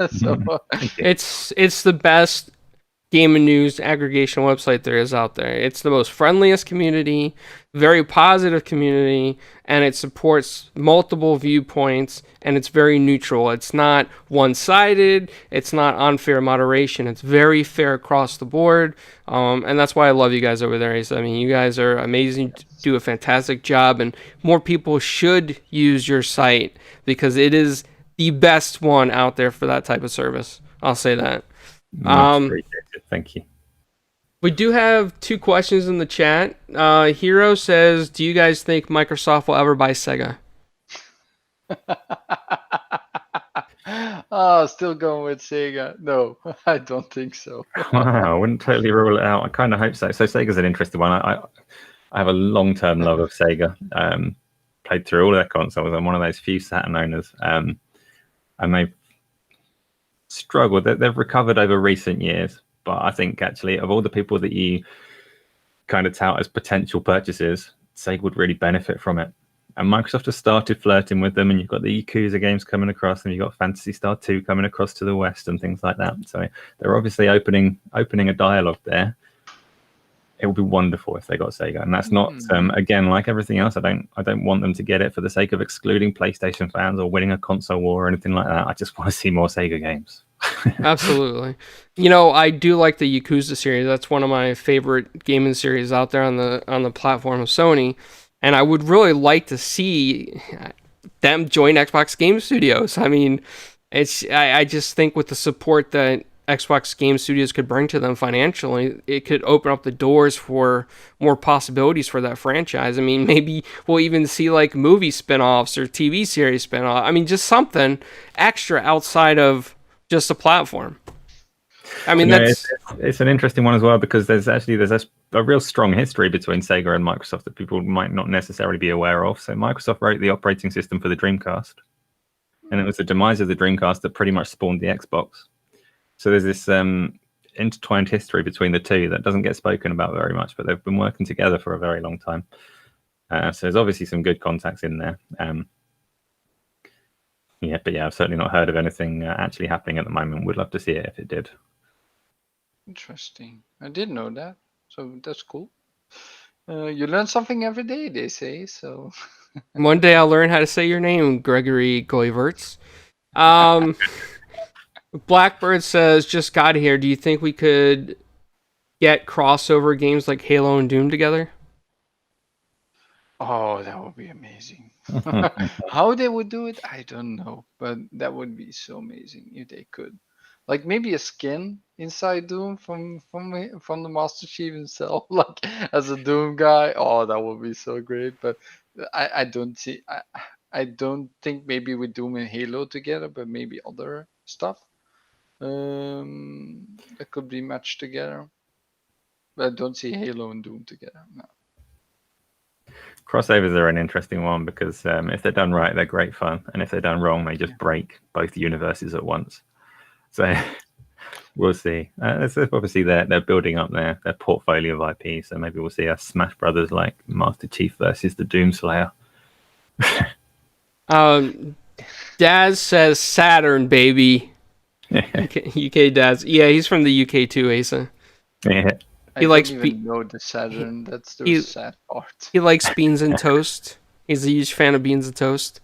So it's the best gaming news aggregation website there is out there. It's the most friendliest community, very positive community, and it supports multiple viewpoints, and it's very neutral. It's not one-sided. It's not unfair moderation. It's very fair across the board, and that's why I love you guys over there, Asa. I mean, you guys are amazing, do a fantastic job, and more people should use your site because it is the best one out there for that type of service. I'll say that. Thank you. We do have 2 questions in the chat. Hero says, do you guys think Microsoft will ever buy Sega? Still going with Sega. No, I don't think so. Wow, I wouldn't totally rule it out. I kind of hope so. So Sega's an interesting one. I have a long-term love of Sega. Played through all their consoles. I'm one of those few Saturn owners. And they've struggled. They've recovered over recent years, but I think actually of all the people that you kind of tout as potential purchases, Sega would really benefit from it. And Microsoft has started flirting with them, and you've got the Yakuza games coming across, and you've got Phantasy Star 2 coming across to the West and things like that. So they're obviously opening a dialogue there. It would be wonderful if they got Sega, and that's not again, like everything else. I don't want them to get it for the sake of excluding PlayStation fans or winning a console war or anything like that. I just want to see more Sega games. Absolutely. You know, I do like the Yakuza series. That's one of my favorite gaming series out there on the platform of Sony, and I would really like to see them join Xbox Game Studios. I mean, I just think with the support that Xbox Game Studios could bring to them financially, it could open up the doors for more possibilities for that franchise. I mean, maybe we'll even see like movie spin-offs or TV series spin-offs. I mean, just something extra outside of just a platform. I mean, it's an interesting one as well because there's a real strong history between Sega and Microsoft that people might not necessarily be aware of. So Microsoft wrote the operating system for the Dreamcast, and it was the demise of the Dreamcast that pretty much spawned the Xbox. So there's this intertwined history between the two that doesn't get spoken about very much, but they've been working together for a very long time. So there's obviously some good contacts in there. But I've certainly not heard of anything actually happening at the moment. Would love to see it if it did. Interesting. I didn't know that, so that's cool. You learn something every day, they say. So one day I'll learn how to say your name, Gregory Goiverts. Blackbird says, just got here. Do you think we could get crossover games like Halo and Doom together? Oh, that would be amazing. How they would do it, I don't know, but that would be so amazing if they could. Like maybe a skin inside Doom from the Master Chief himself, like as a Doom guy. Oh, that would be so great. But I don't see. I don't think maybe with Doom and Halo together, but maybe other stuff that could be matched together. But I don't see Halo and Doom together. No. Crossovers are an interesting one because if they're done right, they're great fun, and if they're done wrong, they just break both universes at once. So we'll see. Obviously, they're building up their portfolio of IP, so maybe we'll see a Smash Brothers like Master Chief versus the Doomslayer. Daz says Saturn, baby. UK Daz. Yeah, he's from the UK too, Asa. Yeah. I don't even know the Saturn. That's the sad part. He likes beans and toast. He's a huge fan of beans and toast.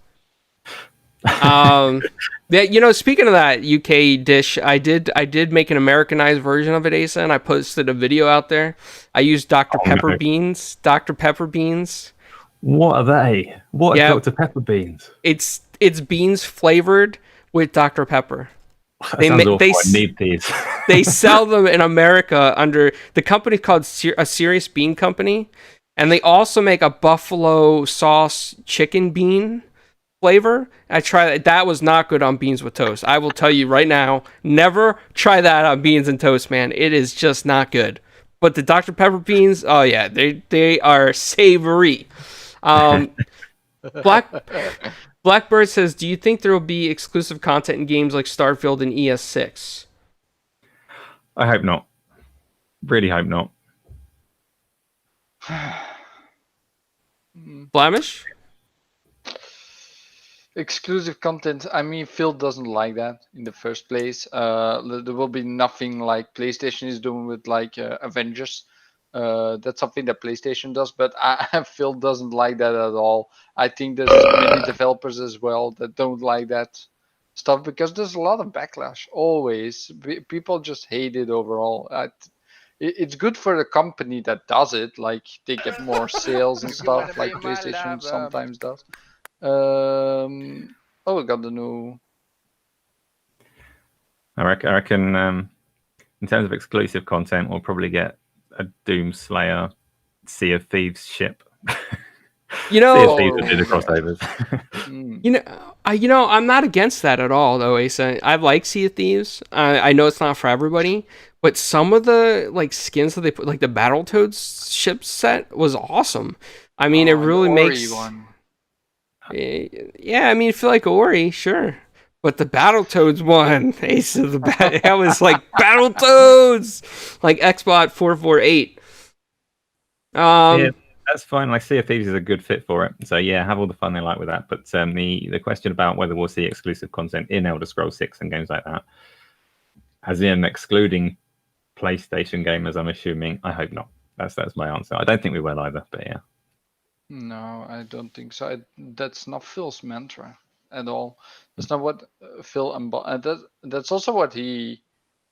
Yeah, speaking of that UK dish, I did make an Americanized version of it, Asa, and I posted a video out there. I used Dr. Pepper beans. Dr. Pepper beans. What are they? What are Dr. Pepper beans? It's beans flavored with Dr. Pepper. That sounds awful. I need these. They sell them in America under the company called a Serious Bean Company, and they also make a buffalo sauce chicken bean flavor. I tried that. That was not good on beans with toast. I will tell you right now, never try that on beans and toast, man. It is just not good. But the Dr. Pepper beans, oh yeah, they are savory. Blackbird says, do you think there will be exclusive content in games like Starfield and ES6? I hope not. Really hope not. Flamish? Exclusive content. I mean, Phil doesn't like that in the first place. There will be nothing like PlayStation is doing with like Avengers. That's something that PlayStation does, but Phil doesn't like that at all. I think there's many developers as well that don't like that stuff because there's a lot of backlash. Always, people just hate it overall. It's good for the company that does it, like they get more sales and stuff, like PlayStation sometimes does. We got the new. I reckon in terms of exclusive content, we'll probably get a Doomslayer Sea of Thieves ship. Sea of Thieves will do the crossovers. I'm not against that at all, though, Asa. I like Sea of Thieves. I know it's not for everybody, but some of the like skins that they put, like the Battletoads ship set, was awesome. I mean, it really makes. One. Yeah, I mean, feel like Ori, sure. But the Battletoads one, Ace of that was like Battletoads, like Xbot 448. Yeah, that's fine. Like Sea of Thieves is a good fit for it. So yeah, have all the fun they like with that. But the question about whether we'll see exclusive content in Elder Scrolls 6 and games like that, as in excluding PlayStation gamers, I'm assuming. I hope not. That's my answer. I don't think we will either. But yeah. No, I don't think so. That's not Phil's mantra at all. That's not what Phil that's also what he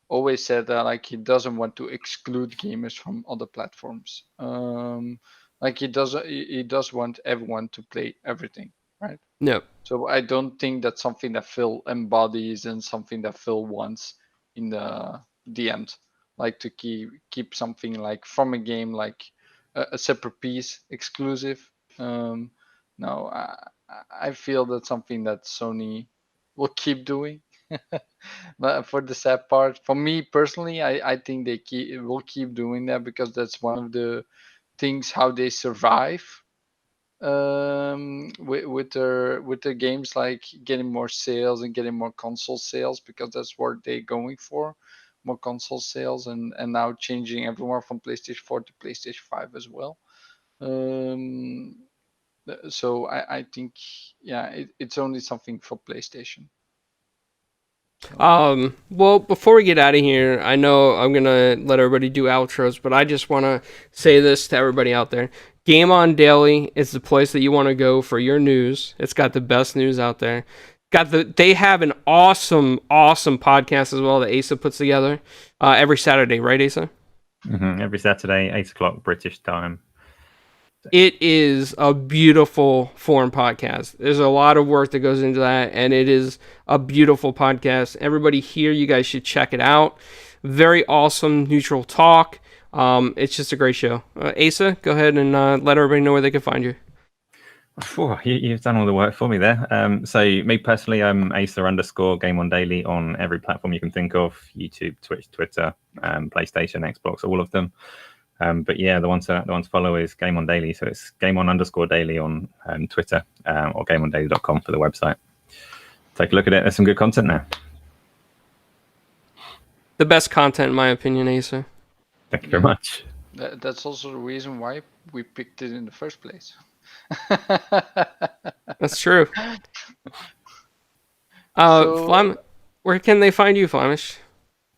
always said, that like he doesn't want to exclude gamers from other platforms. Like he does want everyone to play everything, right? No. So I don't think that's something that Phil embodies and something that Phil wants in the end. Like to keep something like from a game like a separate piece exclusive. No, I feel that's something that Sony will keep doing. But for the sad part, for me personally, I think they will keep doing that because that's one of the things how they survive with their games, like getting more sales and getting more console sales, because that's what they're going for, more console sales, and now changing everyone from PlayStation 4 to PlayStation 5 as well. Um, so I think, yeah, it's only something for PlayStation. Well, before we get out of here, I know I'm gonna let everybody do outros, but I just want to say this to everybody out there: GameOn Daily is the place that you want to go for your news. It's got the best news out there. They have an awesome podcast as well that Asa puts together every Saturday, right, Asa? Every Saturday, 8 o'clock British time. It is a beautiful foreign podcast. There's a lot of work that goes into that, and it is a beautiful podcast. Everybody here, you guys should check it out. Very awesome, neutral talk. It's just a great show. Asa, go ahead and let everybody know where they can find you. You've done all the work for me there. So me personally, I'm Asa_GameOn Daily on every platform you can think of: YouTube, Twitch, Twitter, PlayStation, Xbox, all of them. But yeah, the one to follow is GameOn Daily. So it's GameOn_Daily on Twitter, or GameOnDaily.com for the website. Take a look at it. There's some good content there. The best content, in my opinion, Asa. Thank you very much. That's also the reason why we picked it in the first place. That's true. Where can they find you, Flamish?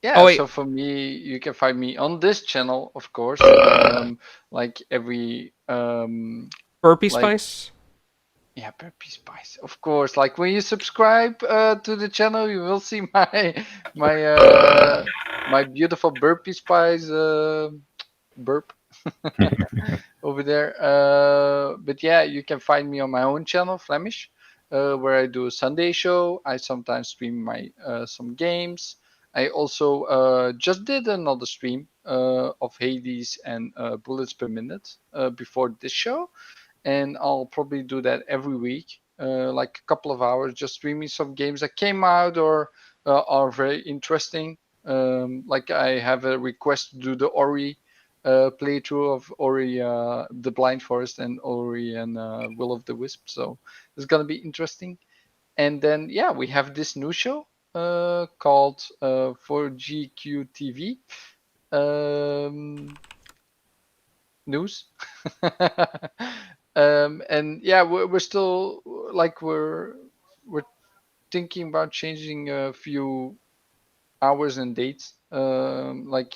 Yeah, so for me, you can find me on this channel, of course, like every Burpee Spice. Yeah, Burpee Spice, of course. Like when you subscribe to the channel, you will see my beautiful Burpee Spice burp over there. But yeah, you can find me on my own channel, Flamish, where I do a Sunday show. I sometimes stream my some games. I also just did another stream of Hades and Bullets Per Minute before this show, and I'll probably do that every week, like a couple of hours, just streaming some games that came out or are very interesting. Like I have a request to do the Ori playthrough of Ori, the Blind Forest, and Ori and Will of the Wisp. So it's gonna be interesting. And then yeah, we have this new show called 4GQ TV news. And yeah, we're still like we're thinking about changing a few hours and dates, like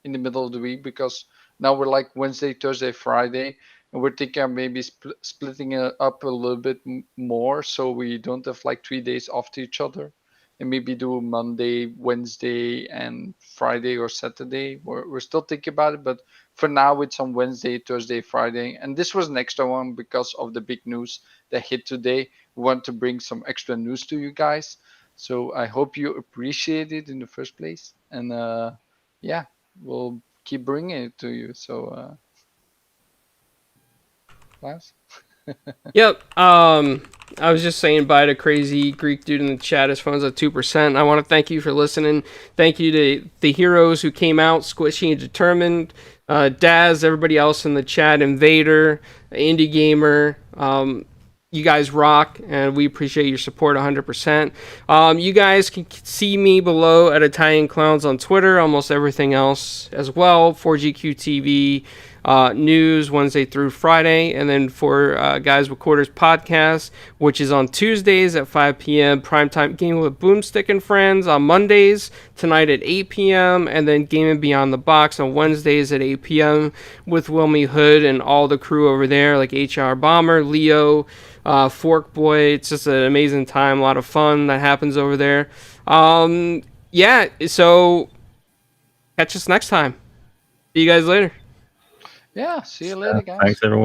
in the middle of the week, because now we're like Wednesday, Thursday, Friday, and we're thinking of maybe splitting it up a little bit more, so we don't have like 3 days after each other, and maybe do Monday, Wednesday, and Friday or Saturday. We're still thinking about it, but for now it's on Wednesday, Thursday, Friday. And this was an extra one because of the big news that hit today. We want to bring some extra news to you guys. So I hope you appreciate it in the first place. And yeah, we'll keep bringing it to you. So, Clownz? Yep. I was just saying bye to crazy Greek dude in the chat. His phone's at 2%. I want to thank you for listening. Thank you to the heroes who came out, Squishy and Determined, Daz, everybody else in the chat, Invader, Indie Gamer. You guys rock, and we appreciate your support 100%. You guys can see me below at Italian Clownz on Twitter, almost everything else as well. 4GQ TV news Wednesday through Friday, and then for Guys with Quarters podcast, which is on Tuesdays at 5 p.m. Primetime Game with Boomstick and Friends on Mondays, tonight at 8 p.m., and then Gaming Beyond the Box on Wednesdays at 8 p.m. with Wilmy Hood and all the crew over there, like HR Bomber, Leo, Fork Boy. It's just an amazing time, a lot of fun that happens over there. Yeah, so catch us next time. See you guys later. Yeah, see you later, guys. Thanks, everyone.